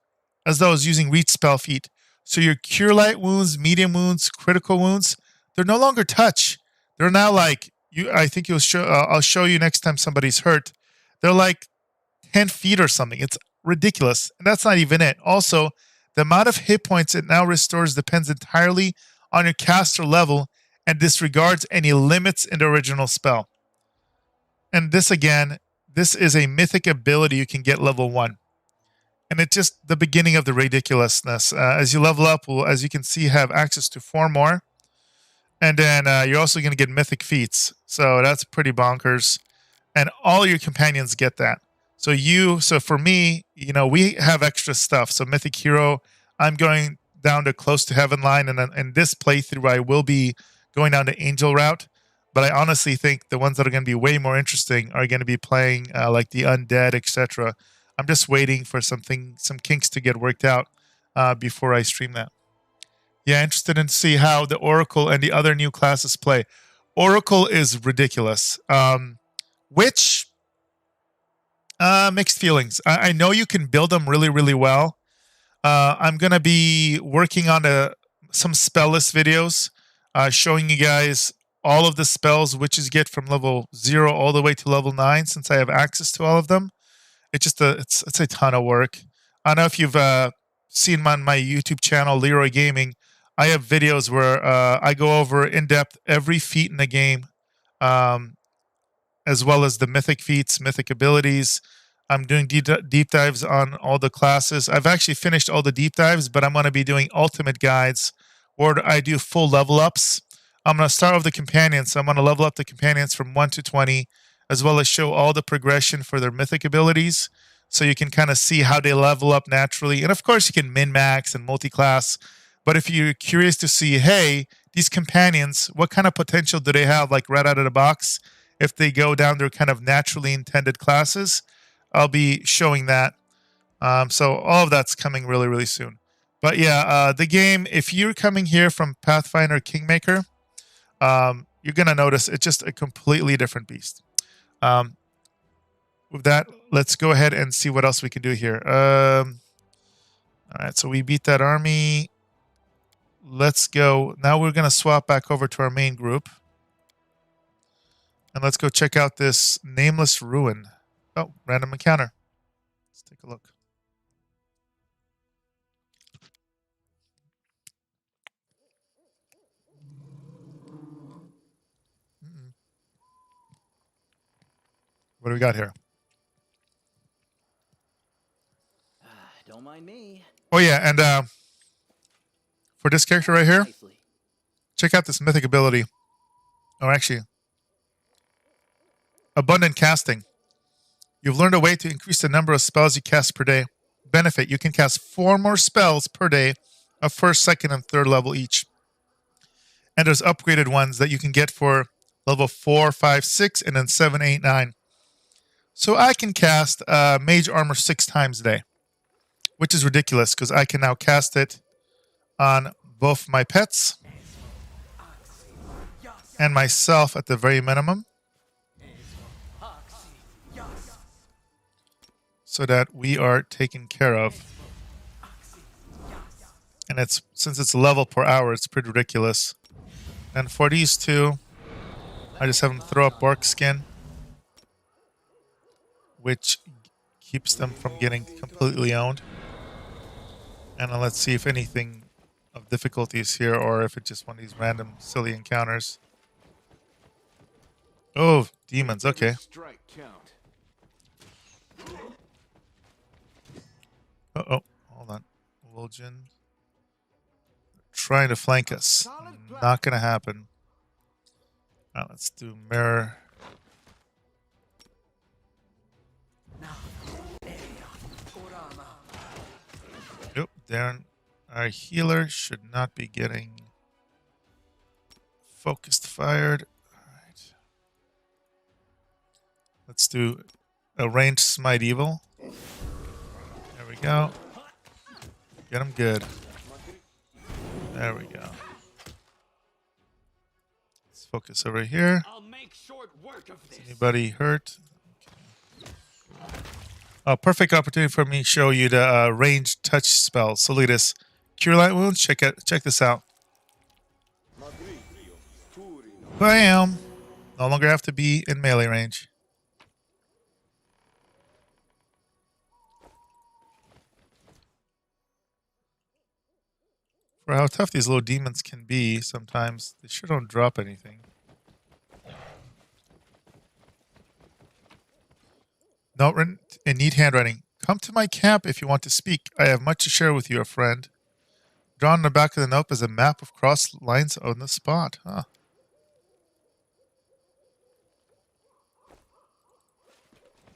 as though I was using Reach spell feat. So your Cure Light Wounds, Medium Wounds, Critical Wounds, they're no longer touch. They're now like, I think I'll show you next time somebody's hurt. They're like 10 feet or something. It's ridiculous. And that's not even it. Also, the amount of hit points it now restores depends entirely on your caster level and disregards any limits in the original spell. And this again, this is a mythic ability you can get level 1. And it's just the beginning of the ridiculousness. As you level up, we'll, as you can see, have access to 4 more. And then you're also going to get mythic feats. So that's pretty bonkers. And all your companions get that. So for me, we have extra stuff. So Mythic Hero, I'm going down to close to heaven line, and then in this playthrough, I will be going down the angel route. But I honestly think the ones that are going to be way more interesting are going to be playing like the undead, etc. I'm just waiting for some kinks to get worked out. before I stream that. Yeah, interested in see how the Oracle and the other new classes play. Oracle is ridiculous. Which mixed feelings. I know you can build them really, really well. I'm gonna be working on some spell list videos, showing you guys all of the spells witches get from level 0 all the way to level 9. Since I have access to all of them, it's a ton of work. I don't know if you've seen on my YouTube channel, Leeroy Gaming. I have videos where I go over in depth every feat in the game. As well as the mythic feats, mythic abilities. I'm doing deep dives on all the classes. I've actually finished all the deep dives, but I'm going to be doing ultimate guides where I do full level ups. I'm going to start with the companions. So I'm going to level up the companions from 1 to 20, as well as show all the progression for their mythic abilities. So you can kind of see how they level up naturally. And of course, you can min max and multi class. But if you're curious to see, hey, these companions, what kind of potential do they have, like right out of the box? If they go down their kind of naturally intended classes, I'll be showing that. So all of that's coming really, really soon. But yeah, the game, if you're coming here from Pathfinder Kingmaker, you're going to notice it's just a completely different beast. With that, let's go ahead and see what else we can do here. All right, so we beat that army. Let's go. Now we're going to swap back over to our main group. And let's go check out this nameless ruin. Oh, random encounter. Let's take a look. What do we got here? Don't mind me. Oh yeah, and for this character right here, Nicely. check out this mythic ability. Oh, actually, abundant casting. You've learned a way to increase the number of spells you cast per day. Benefit: you can cast 4 more spells per day of first, second, and third level each. And there's upgraded ones that you can get for level 4, 5, 6, and then 7, 8, 9. So I can cast Mage Armor 6 times a day, which is ridiculous because I can now cast it on both my pets and myself at the very minimum, so that we are taken care of. And since it's level per hour, it's pretty ridiculous. And for these two, I just have them throw up bark skin, which keeps them from getting completely owned. And then let's see if anything of difficulty is here, or if it's just one of these random silly encounters. Oh, demons, okay. Strike count. Uh-oh, hold on. Wilgen. Trying to flank us. Not gonna happen. Now let's do mirror. Yep, Darren. Our healer should not be getting focused fired. Alright. Let's do a ranged smite evil. There we go. Get him good. There we go. Let's focus over here. I'll make short work of this. Is anybody hurt? Okay. Oh, perfect opportunity for me to show you the ranged touch spell. Solitus. Cure light wounds. Check this out. Bam! No longer have to be in melee range. For how tough these little demons can be, sometimes they sure don't drop anything. Note in neat handwriting. Come to my camp if you want to speak. I have much to share with you, a friend. Drawn on the back of the note is a map of cross lines on the spot. Huh.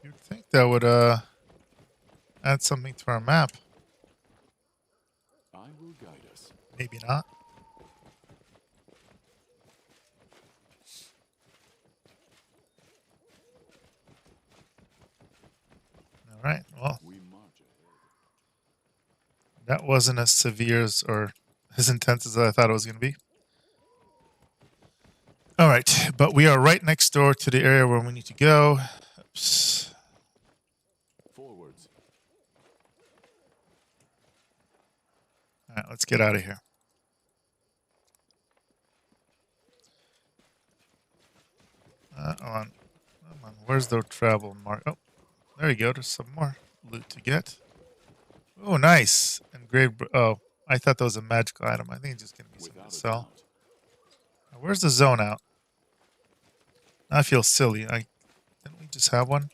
You'd think that would add something to our map. I will guide us. Maybe not. All right. Well, We march ahead. That wasn't as severe as, or as intense as I thought it was going to be. All right, but we are right next door to the area where we need to go. Oops. Forwards. All right, let's get out of here. Come on. Where's the travel mark? Oh, there you go. There's some more loot to get. Oh, nice. Oh, I thought that was a magical item. I think it's just going to be something Without to a sell. doubt. Now, where's the zone out? I feel silly. Didn't we just have one?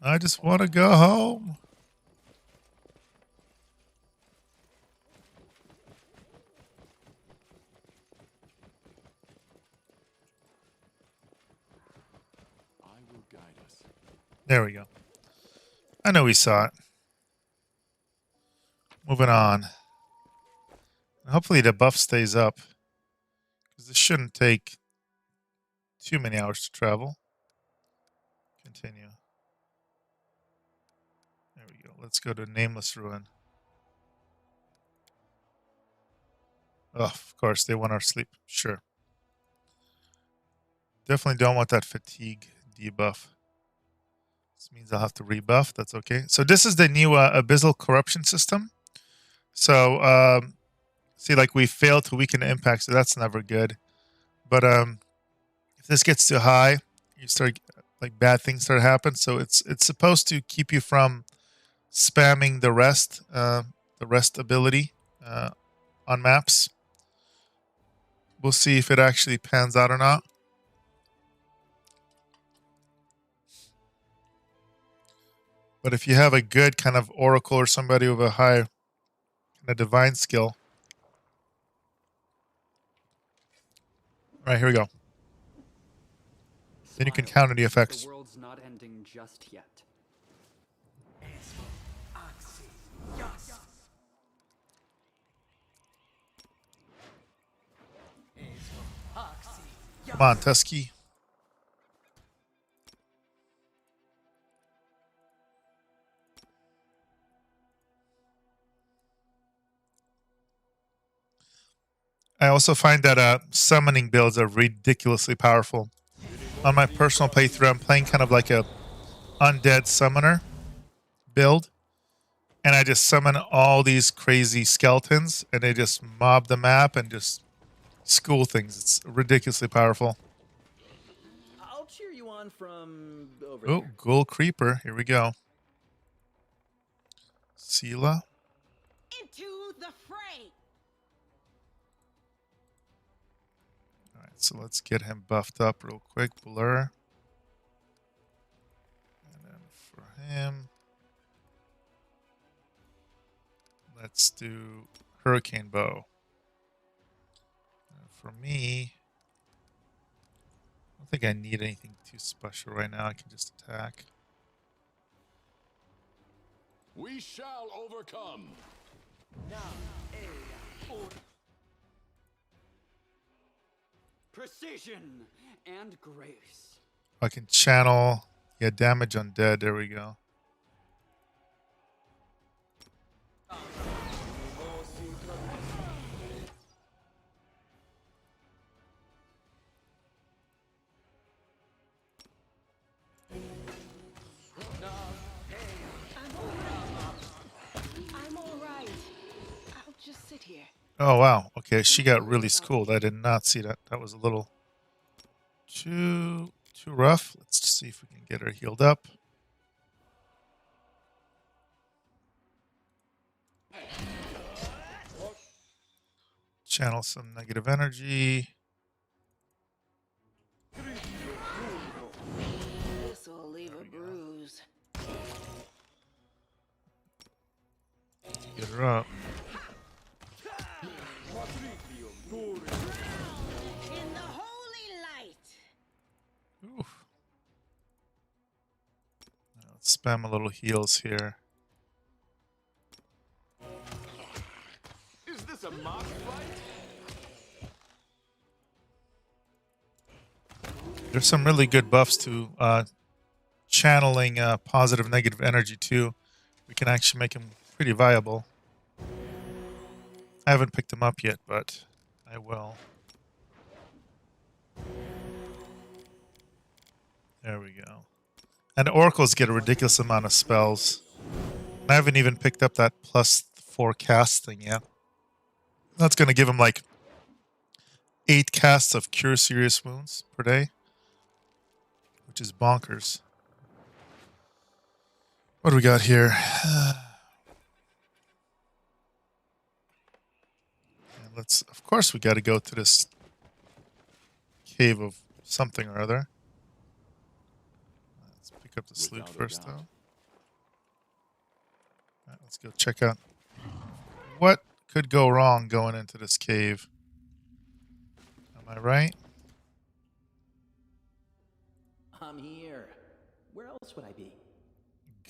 I just want to go home. I will guide us. There we go. I know we saw it. Moving on. Hopefully the buff stays up, because this shouldn't take too many hours to travel. Continue. There we go. Let's go to Nameless Ruin. Oh, of course, they want our sleep. Sure. Definitely don't want that fatigue debuff. This means I'll have to rebuff. That's okay. So this is the new Abyssal Corruption system. So, see, like we failed to weaken the impact, so that's never good. But if this gets too high, you start, like, bad things start to happen. So it's supposed to keep you from spamming the rest ability on maps. We'll see if it actually pans out or not. But if you have a good kind of oracle or somebody with a high kind of divine skill. All right, here we go. Then you can counter the effects. The world's not ending just yet. Come on, Tusky. I also find that summoning builds are ridiculously powerful. On my personal playthrough, I'm playing kind of like a undead summoner build. And I just summon all these crazy skeletons, and they just mob the map and just school things. It's ridiculously powerful. I'll cheer you on from over Oh, here. Ghoul Creeper. Here we go. Sela. Into the fray. All right, so let's get him buffed up real quick. Blur. And then for him, let's do Hurricane Bow. And for me, I don't think I need anything too special right now. I can just attack. We shall overcome. Precision and grace. I can channel. Yeah, damage undead. There we go. I'm all right. I'll just sit here. Oh, wow. Okay, she got really schooled. I did not see that. That was a little too rough. Let's just see if we can get her healed up. Channel some negative energy. This'll leave a bruise. Get her up. In the holy light. Oof. Now let's spam a little heals here. Is this a mock fight? There's some really good buffs to channeling positive, negative energy too, we can actually make him pretty viable. I haven't picked him up yet, but I will. There we go. And the oracles get a ridiculous amount of spells. I haven't even picked up that +4 cast thing yet. That's going to give him like 8 casts of Cure Serious Wounds per day, which is bonkers. What do we got here? And let's, of course, we got to go to this cave of something or other. Let's pick up the sloot first, though. All right, let's go check out what could go wrong going into this cave. Am I right? I'm here. Where else would I be?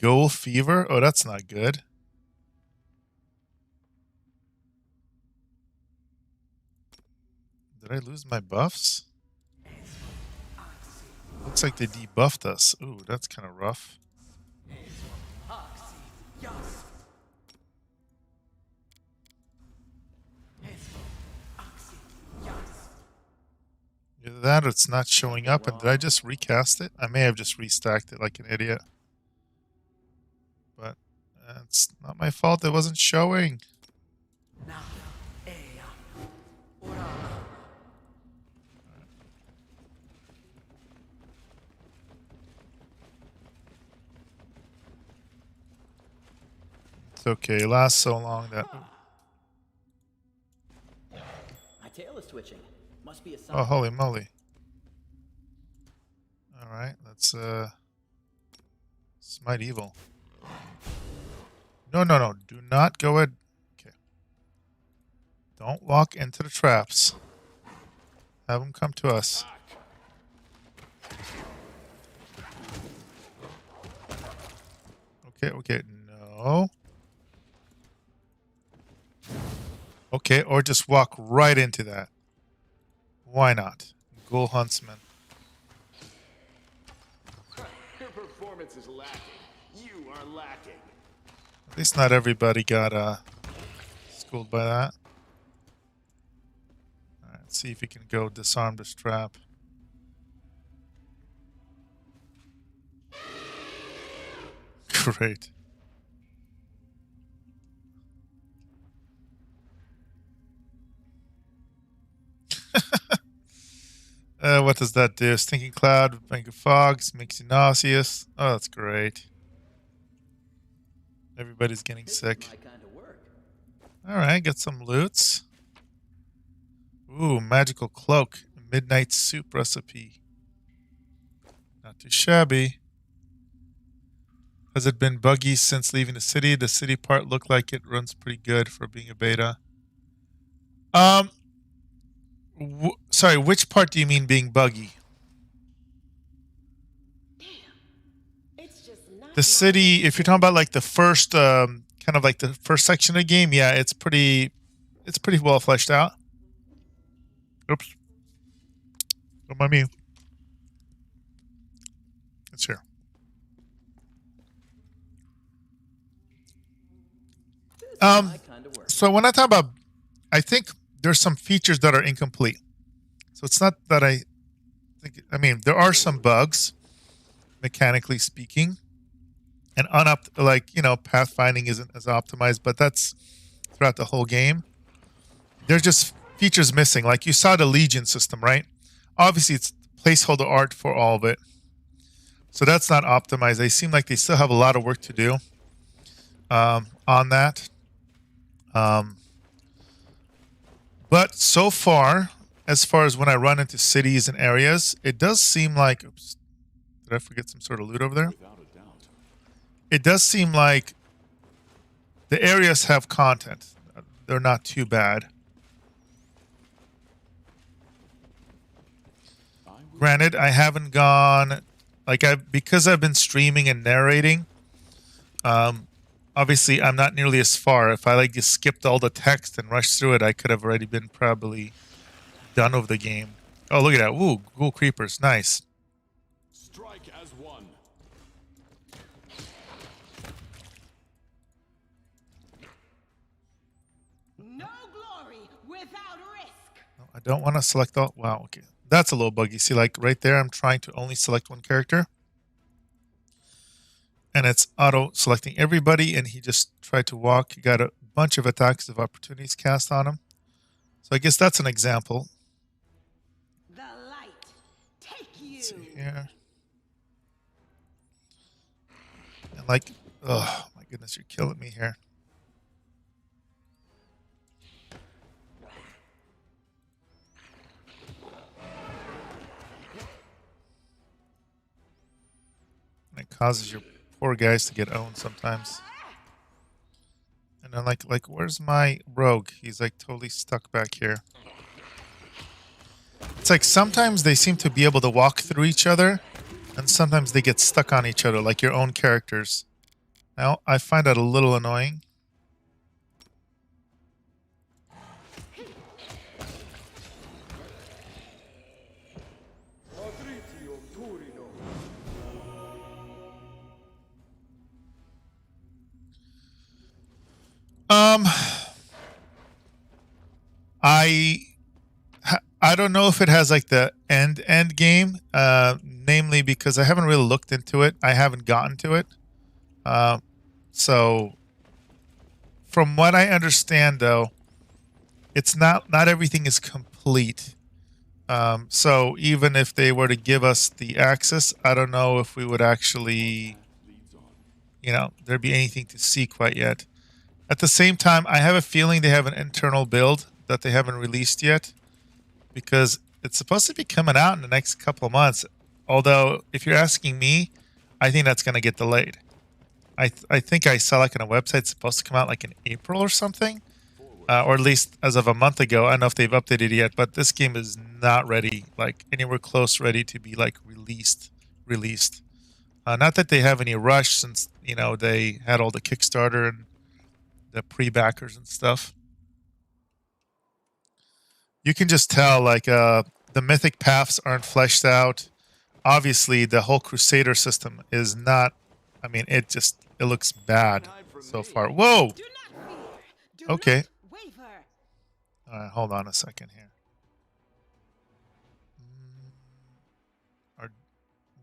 Ghoul fever? Oh, that's not good. Did I lose my buffs? Looks like they debuffed us. Ooh, that's kind of rough. Either that or it's not showing up. And did I just recast it? I may have just restacked it like an idiot. But it's not my fault it wasn't showing. It's okay. It lasts so long that... My tail is twitching. Must be a sign. Oh, holy moly. Alright, let's smite evil. No, no, no. Do not go ahead. Okay. Don't walk into the traps. Have them come to us. Okay, okay. No. Okay, or just walk right into that. Why not? Ghoul Huntsman. Your performance is lacking. You are lacking. At least not everybody got schooled by that. Alright, let's see if we can go disarm this trap. Great. What does that do? Stinking cloud, bank of fogs, makes you nauseous. Oh, that's great. Everybody's getting sick. My kind of work. Alright, get some loots. Ooh, magical cloak. Midnight soup recipe. Not too shabby. Has it been buggy since leaving the city? The city part looked like it runs pretty good for being a beta. Sorry, which part do you mean being buggy? It's just not The city, if you're talking about like the first, kind of like the first section of the game, yeah, it's pretty well fleshed out. Oops. Don't mind me. It's here. This is my kind of work. So when I talk about, I think there's some features that are incomplete. So it's not that I think, I mean, there are some bugs, mechanically speaking, and like, you know, pathfinding isn't as optimized, but that's throughout the whole game. There's just features missing. Like you saw the Legion system, right? Obviously, it's placeholder art for all of it. So that's not optimized. They seem like they still have a lot of work to do on that. But so far as when I run into cities and areas, it does seem like... Oops, did I forget some sort of loot over there? Without a doubt. It does seem like the areas have content. They're not too bad. Granted, I haven't gone... because I've been streaming and narrating, obviously I'm not nearly as far. If I just skipped all the text and rushed through it, I could have already been probably done with the game. Oh, look at that. Ooh, ghoul creepers. Nice. Strike as one. without risk. No, I don't want to select all. Wow, okay. That's a little buggy. See, like right there, I'm trying to only select one character. And it's auto-selecting everybody, and he just tried to walk. He got a bunch of attacks of opportunities cast on him. So I guess that's an example. The light, take you. Let's see here. And like, oh my goodness, you're killing me here. And it causes your poor guys to get owned sometimes. And then like, where's my rogue? He's like totally stuck back here. It's like sometimes they seem to be able to walk through each other, and sometimes they get stuck on each other, like your own characters. Now, I find that a little annoying. I don't know if it has like the end game, namely because I haven't really looked into it. I haven't gotten to it. So from what I understand though, it's not everything is complete. So even if they were to give us the access, I don't know if we would actually, you know, there'd be anything to see quite yet. At the same time, I have a feeling they have an internal build that they haven't released yet, because it's supposed to be coming out in the next couple of months. Although, if you're asking me, I think that's going to get delayed. I think I saw like on a website it's supposed to come out like in April or something, or at least as of a month ago. I don't know if they've updated it yet, but this game is not ready, like anywhere close ready to be like released. Not that they have any rush, since you know they had all the Kickstarter and the pre-backers and stuff. You can just tell like the mythic paths aren't fleshed out. Obviously, the whole Crusader system is not. I mean, it looks bad so far. Whoa. Do not fear. Do Okay. not waver. All right, hold on a second here.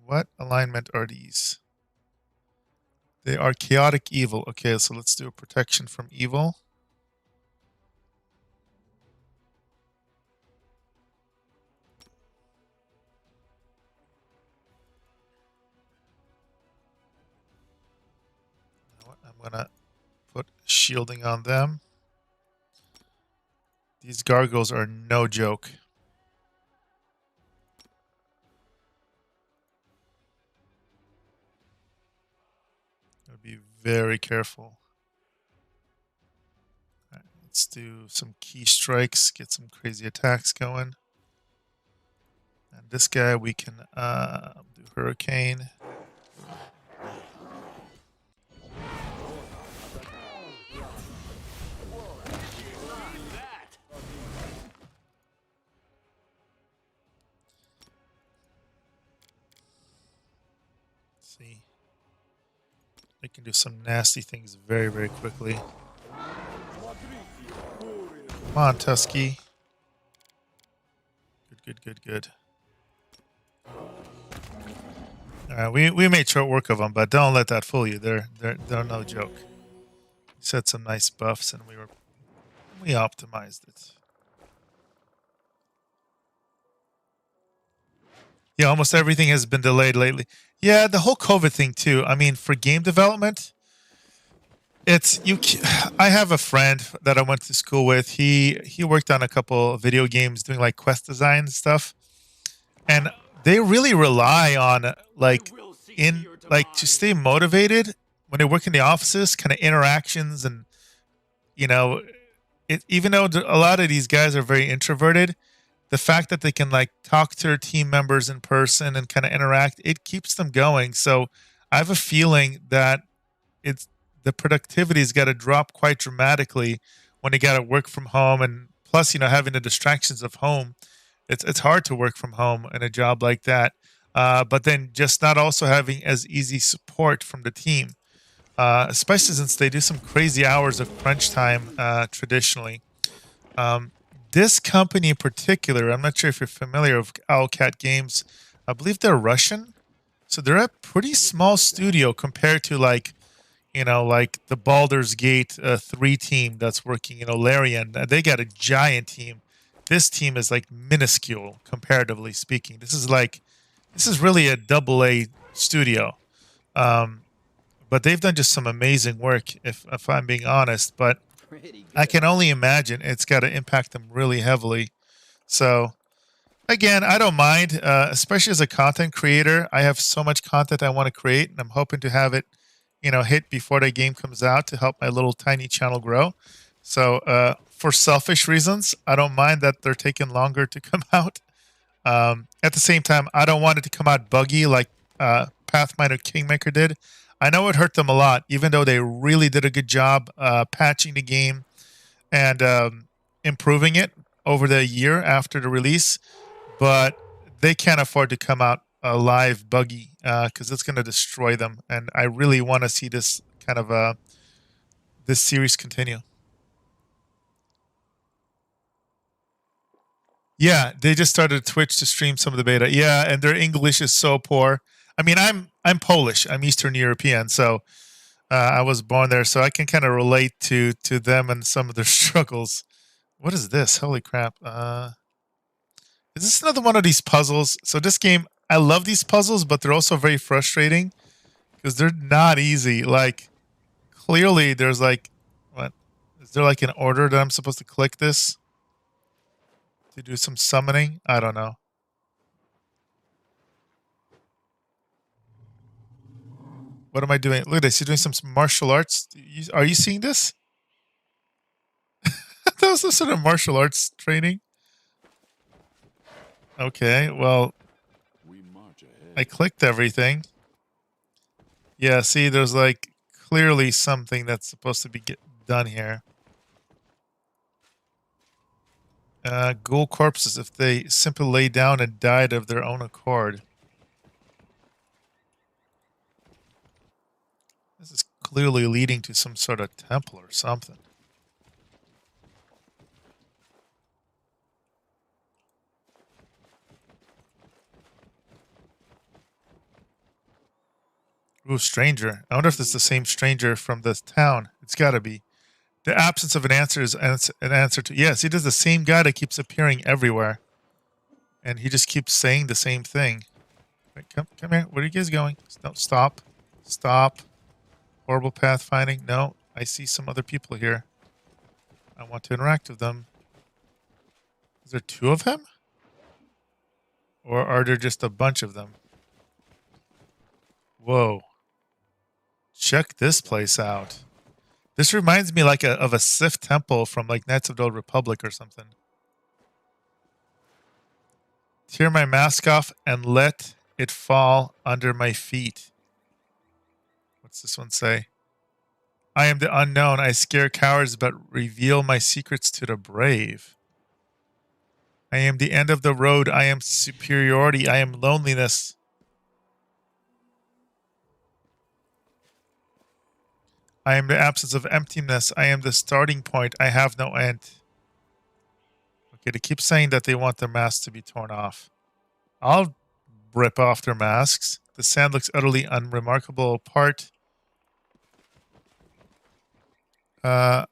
What alignment are these? They are chaotic evil. Okay, so let's do a protection from evil. You know what? I'm gonna put shielding on them. These gargoyles are no joke. Be very careful. All right, let's do some key strikes, get some crazy attacks going. And this guy we can do hurricane. Let's see. They can do some nasty things very, very quickly. Come on, Tusky. Good. We made short work of them, but don't let that fool you. They're no joke. We set some nice buffs, and we optimized it. Yeah, almost everything has been delayed lately. Yeah, the whole COVID thing too. I mean, for game development, I have a friend that I went to school with. He worked on a couple of video games doing like quest design and stuff. And they really rely on to stay motivated when they work in the offices, kind of interactions, and you know, even though a lot of these guys are very introverted, the fact that they can like talk to their team members in person and kind of interact, it keeps them going. So I have a feeling that the productivity's got to drop quite dramatically when they got to work from home, and plus, you know, having the distractions of home, it's hard to work from home in a job like that. But then just not also having as easy support from the team, especially since they do some crazy hours of crunch time traditionally. this company in particular, I'm not sure if you're familiar with Owlcat Games. I believe they're Russian. So they're a pretty small studio compared to like the Baldur's Gate 3 team that's working in Larian. They got a giant team. This team is like minuscule comparatively speaking. This is really a double A studio. But they've done just some amazing work, if I'm being honest. But Pretty I good. can only imagine it's got to impact them really heavily. So again, I don't mind, especially as a content creator. I have so much content I want to create, and I'm hoping to have it, hit before the game comes out to help my little tiny channel grow. So for selfish reasons, I don't mind that they're taking longer to come out. At the same time, I don't want it to come out buggy like Pathfinder Kingmaker did. I know it hurt them a lot, even though they really did a good job patching the game and improving it over the year after the release. But they can't afford to come out live buggy because it's going to destroy them. And I really want to see this kind of this series continue. Yeah, they just started Twitch to stream some of the beta. Yeah, and their English is so poor. I mean, I'm Polish. I'm Eastern European, so I was born there, so I can kind of relate to them and some of their struggles. What is this? Holy crap! Is this another one of these puzzles? So this game, I love these puzzles, but they're also very frustrating because they're not easy. Like, clearly, there's like, what? Is there like an order that I'm supposed to click this to do some summoning? I don't know. What am I doing? Look at this. You're doing some martial arts. Are you seeing this? That was some sort of martial arts training. Okay, well, I clicked everything. Yeah, see, there's like clearly something that's supposed to be done here. Ghoul corpses if they simply lay down and died of their own accord. This is clearly leading to some sort of temple or something. Ooh, stranger. I wonder if this is the same stranger from this town. It's got to be. The absence of an answer is an answer to... Yes, he does the same guy that keeps appearing everywhere. And he just keeps saying the same thing. Wait, come here. Where are you guys going? No, stop. Stop. Horrible pathfinding. No, I see some other people here. I want to interact with them. Is there two of them? Or are there just a bunch of them? Whoa. Check this place out. This reminds me like of a Sith temple from like Knights of the Old Republic or something. Tear my mask off and let it fall under my feet. What's this one say? I am the unknown. I scare cowards but reveal my secrets to the brave. I am the end of the road. I am superiority. I am loneliness. I am the absence of emptiness. I am the starting point. I have no end. Okay, they keep saying that they want their masks to be torn off. I'll rip off their masks. The sand looks utterly unremarkable apart. The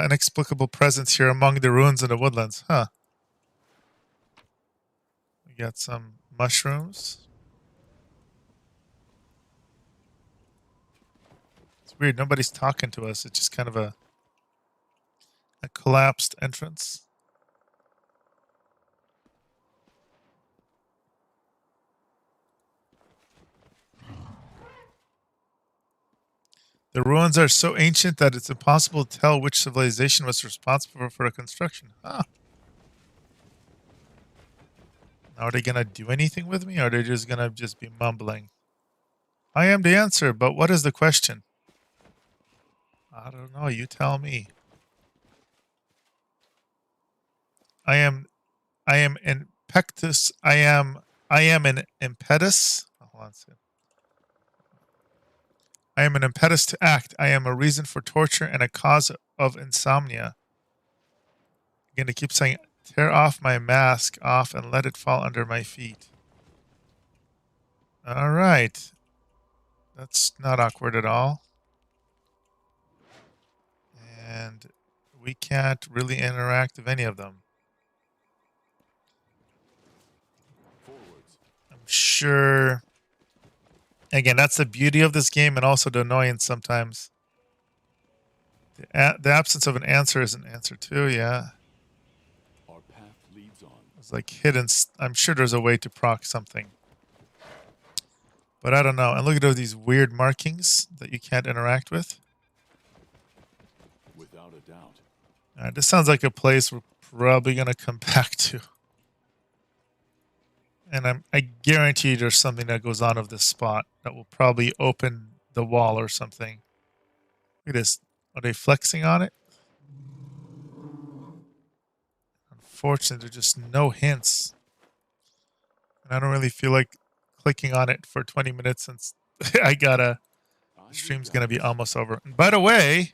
inexplicable presence here among the ruins in the woodlands. Huh. We got some mushrooms. It's weird. Nobody's talking to us. It's just kind of a collapsed entrance. The ruins are so ancient that it's impossible to tell which civilization was responsible for the construction. Huh. Are they going to do anything with me, or are they just going to just be mumbling? I am the answer, but what is the question? I don't know. You tell me. I am impetus. I am an impetus. Oh, hold on a second. I am an impetus to act. I am a reason for torture and a cause of insomnia. Again, to keep saying, tear off my mask off and let it fall under my feet. All right. That's not awkward at all. And we can't really interact with any of them. Forwards. I'm sure. Again, that's the beauty of this game and also the annoyance sometimes. The absence of an answer is an answer too, yeah. Our path leads on. It's like hidden. I'm sure there's a way to proc something. But I don't know. And look at all these weird markings that you can't interact with. Without a doubt. This sounds like a place we're probably going to come back to. And I guarantee you there's something that goes on of this spot that will probably open the wall or something. Look at this. Are they flexing on it? Unfortunately, there's just no hints. And I don't really feel like clicking on it for 20 minutes since the stream's going to be almost over. And by the way,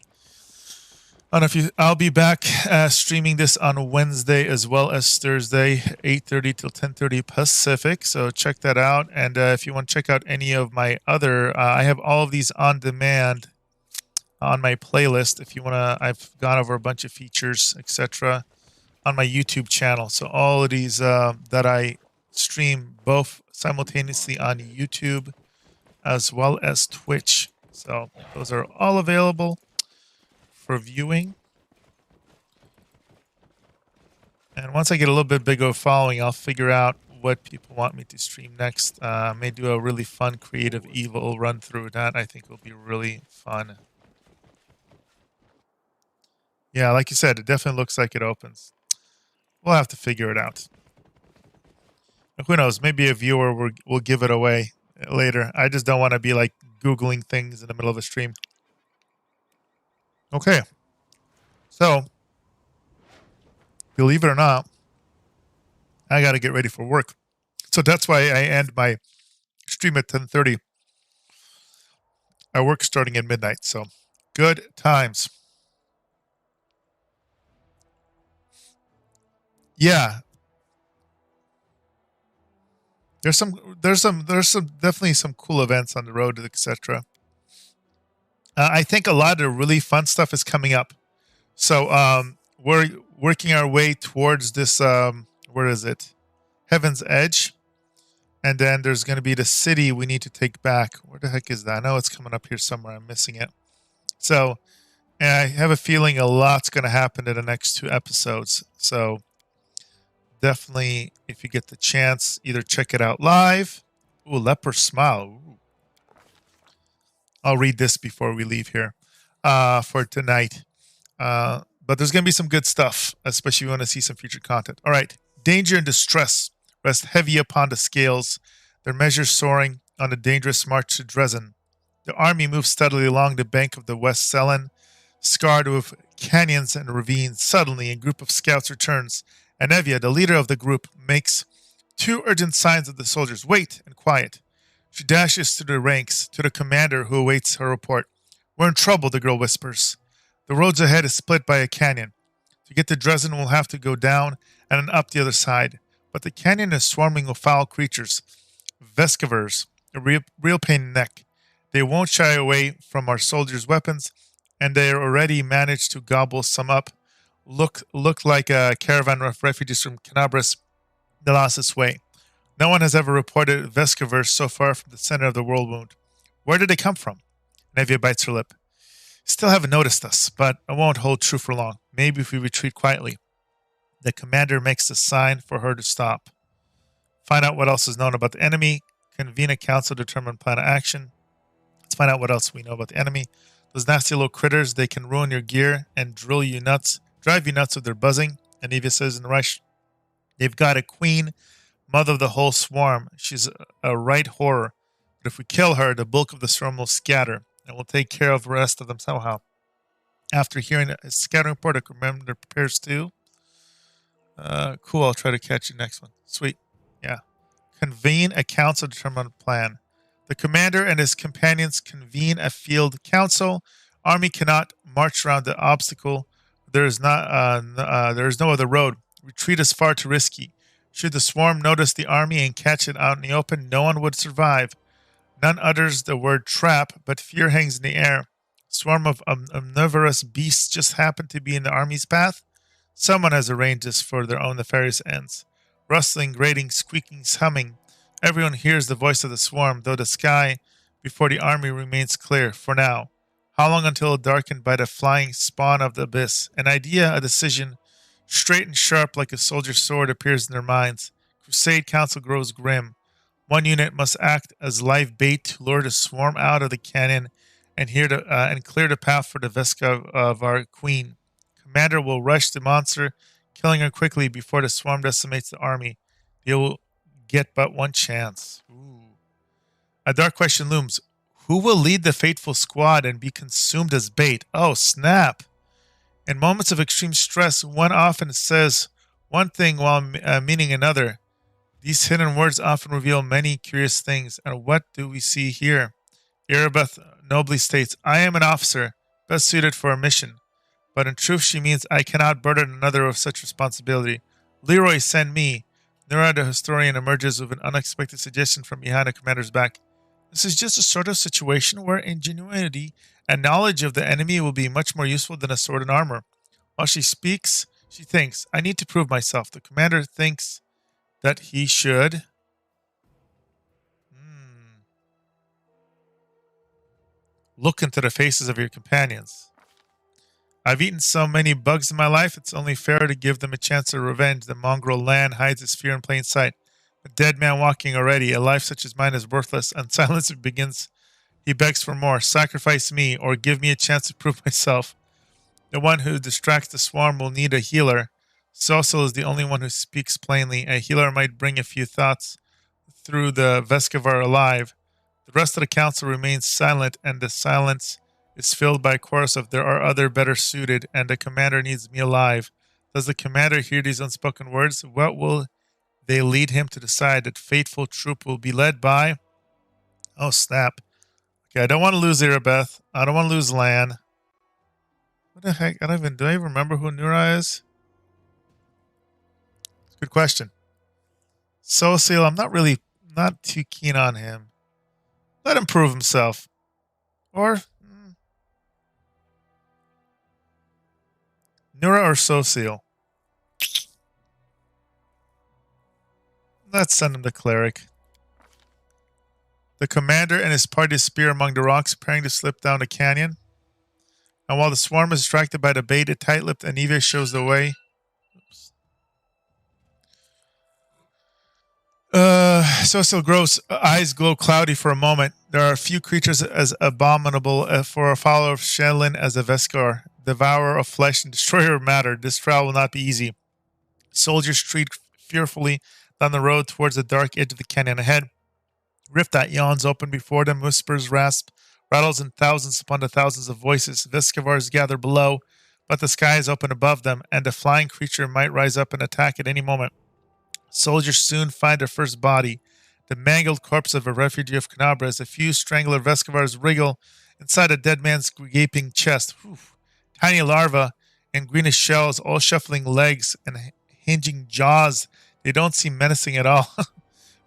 I don't know if I'll be back streaming this on Wednesday as well as Thursday, 8:30 till 10:30 Pacific. So check that out. And if you want to check out any of my other, I have all of these on demand on my playlist. If you want to, I've gone over a bunch of features, etc., on my YouTube channel. So all of these that I stream both simultaneously on YouTube as well as Twitch. So those are all available for viewing. And once I get a little bit bigger following, I'll figure out what people want me to stream next. I may do a really fun creative evil run through that. I think will be really fun. Yeah, like you said, it definitely looks like it opens. We'll have to figure it out. Who knows? Maybe a viewer will give it away later. I just don't want to be like Googling things in the middle of a stream. Okay. So, believe it or not, I got to get ready for work. So that's why I end my stream at 10:30. I work starting at midnight. So, good times. Yeah. There's definitely some cool events on the road, etc. I think a lot of the really fun stuff is coming up. So we're working our way towards this. Where is it? Heaven's Edge, and then there's going to be the city we need to take back. Where the heck is that? I know it's coming up here somewhere. I'm missing it. So I have a feeling a lot's going to happen in the next 2 episodes. So definitely, if you get the chance, either check it out live. Ooh, Leper Smile. Ooh. I'll read this before we leave here for tonight. But there's going to be some good stuff, especially if you want to see some future content. All right. Danger and distress rest heavy upon the scales, their measures soaring on the dangerous march to Dresden. The army moves steadily along the bank of the West Selen, scarred with canyons and ravines. Suddenly, a group of scouts returns, and Evia, the leader of the group, makes 2 urgent signs of the soldiers. Wait and quiet. She dashes through the ranks to the commander who awaits her report. We're in trouble, the girl whispers. The roads ahead is split by a canyon. To get to Dresden, we'll have to go down and then up the other side. But the canyon is swarming with foul creatures. Vescavers, a real pain in the neck. They won't shy away from our soldiers' weapons, and they already managed to gobble some up. Look like a caravan of refugees from Canabras that lost its way. No one has ever reported Vescavers so far from the center of the world wound. Where did they come from? Nevia bites her lip. Still haven't noticed us, but it won't hold true for long. Maybe if we retreat quietly. The commander makes a sign for her to stop. Find out what else is known about the enemy. Convene a council, determine plan of action. Let's find out what else we know about the enemy. Those nasty little critters, they can ruin your gear and drive you nuts with their buzzing. And Evia says in Reich, they've got a queen, mother of the whole swarm. She's a right horror. But if we kill her, the bulk of the swarm will scatter, and we'll take care of the rest of them somehow. After hearing a scattering report, the commander prepares to. Cool, I'll try to catch you next one. Sweet. Yeah. Convene a council to determine a plan. The commander and his companions convene a field council. Army cannot march around the obstacle. There is there is no other road. Retreat is far too risky. Should the swarm notice the army and catch it out in the open, no one would survive. None utters the word trap, but fear hangs in the air. A swarm of omnivorous beasts just happen to be in the army's path. Someone has arranged this for their own nefarious ends. Rustling, grating, squeaking, humming. Everyone hears the voice of the swarm, though the sky before the army remains clear, for now. How long until darkened by the flying spawn of the abyss? An idea, a decision, straight and sharp like a soldier's sword, appears in their minds. Crusade Council grows grim. One unit must act as live bait to lure the swarm out of the canyon and clear the path for the Veska of our queen. Commander will rush the monster, killing her quickly before the swarm decimates the army. They will get but one chance. Ooh. A dark question looms. Who will lead the fateful squad and be consumed as bait? Oh, snap. In moments of extreme stress, one often says one thing while meaning another. These hidden words often reveal many curious things. And what do we see here? Erebeth nobly states, I am an officer, best suited for a mission. But in truth, she means I cannot burden another with such responsibility. Leeroy, send me. Nura, the historian, emerges with an unexpected suggestion from behind the commander's back. This is just a sort of situation where ingenuity and knowledge of the enemy will be much more useful than a sword and armor. While she speaks, she thinks, I need to prove myself. The commander thinks that he should look into the faces of your companions. I've eaten so many bugs in my life, it's only fair to give them a chance of revenge. The mongrel land hides its fear in plain sight. A dead man walking already, a life such as mine is worthless. And silence begins. He begs for more. Sacrifice me, or give me a chance to prove myself. The one who distracts the swarm will need a healer. Sosil is the only one who speaks plainly. A healer might bring a few thoughts through the Veskavar alive. The rest of the council remains silent, and the silence is filled by a chorus of there are other better suited, and the commander needs me alive. Does the commander hear these unspoken words? What will they lead him to decide? That fateful troop will be led by? Oh, snap. Okay, I don't want to lose Erebeth. I don't want to lose Lan. What the heck? Do I even remember who Nura is? Good question. Sosil, I'm not too keen on him. Let him prove himself. Or Nura or Sosil? Let's send him the cleric. The commander and his party spear among the rocks, preparing to slip down the canyon. And while the swarm is distracted by the bait, a tight-lipped Anive shows the way. Sosil grows, eyes glow cloudy for a moment. There are few creatures as abominable for a follower of Shelin as a Veskar, devourer of flesh and destroyer of matter. This trial will not be easy. Soldiers streak fearfully down the road towards the dark edge of the canyon ahead. Rift that yawns open before them, whispers rasp, rattles in thousands upon the thousands of voices. Veskavars gather below, but the sky is open above them, and a flying creature might rise up and attack at any moment. Soldiers soon find their first body, the mangled corpse of a refugee of Canabra, as a few strangler Veskavars wriggle inside a dead man's gaping chest. Whew. Tiny larvae and greenish shells, all shuffling legs and hinging jaws. They don't seem menacing at all.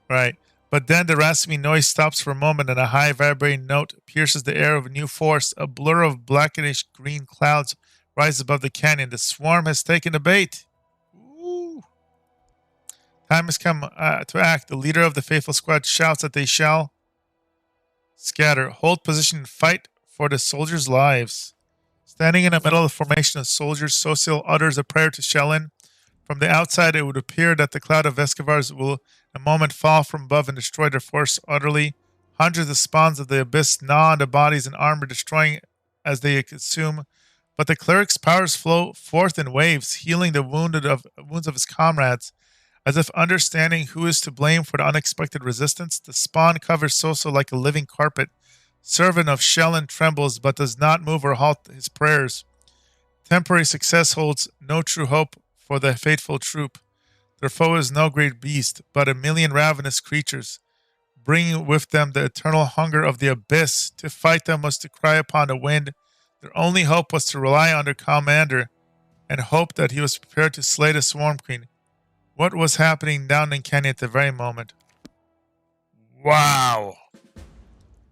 Right. But then the rasping noise stops for a moment and a high vibrating note pierces the air of a new force. A blur of blackish green clouds rises above the canyon. The swarm has taken the bait. Ooh. Time has come to act. The leader of the faithful squad shouts that they shall scatter. Hold position and fight for the soldiers' lives. Standing in the middle of the formation of soldiers, Sosil utters a prayer to Shelin. From the outside, it would appear that the cloud of Veskavars will in a moment fall from above and destroy their force utterly. Hundreds of spawns of the abyss gnaw on the bodies and armor, destroying as they consume. But the cleric's powers flow forth in waves, healing the wounds of his comrades. As if understanding who is to blame for the unexpected resistance, the spawn covers Soso like a living carpet. Servant of Shelin trembles, but does not move or halt his prayers. Temporary success holds no true hope for the faithful troop. Their foe is no great beast, but a million ravenous creatures, bringing with them the eternal hunger of the abyss. To fight them was to cry upon the wind. Their only hope was to rely on their commander. and hoped that he was prepared to slay the Swarm Queen. What was happening down in Kenya at the very moment? Wow.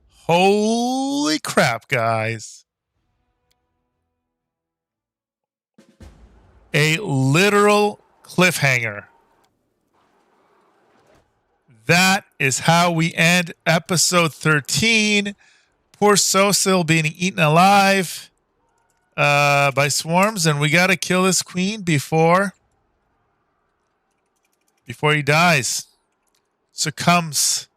Holy crap, guys. A literal cliffhanger. That is how we end episode 13. Poor Sosil being eaten alive by swarms, and we got to kill this queen before he dies. Succumbs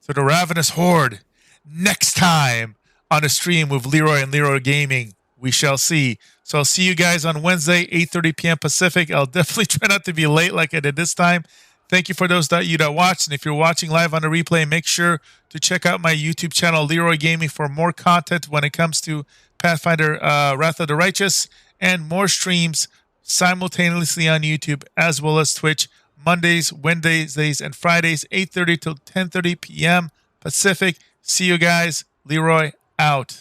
to the ravenous horde. Next time on a stream with Leeroy and Leeroy Gaming, we shall see. So I'll see you guys on Wednesday, 8:30 p.m. Pacific. I'll definitely try not to be late like I did this time. Thank you for those that watched. And if you're watching live on the replay, make sure to check out my YouTube channel, Leeroy Gaming, for more content when it comes to Pathfinder Wraith of the Righteous, and more streams simultaneously on YouTube as well as Twitch, Mondays, Wednesdays, and Fridays, 8:30 till 10:30 p.m. Pacific. See you guys. Leeroy out.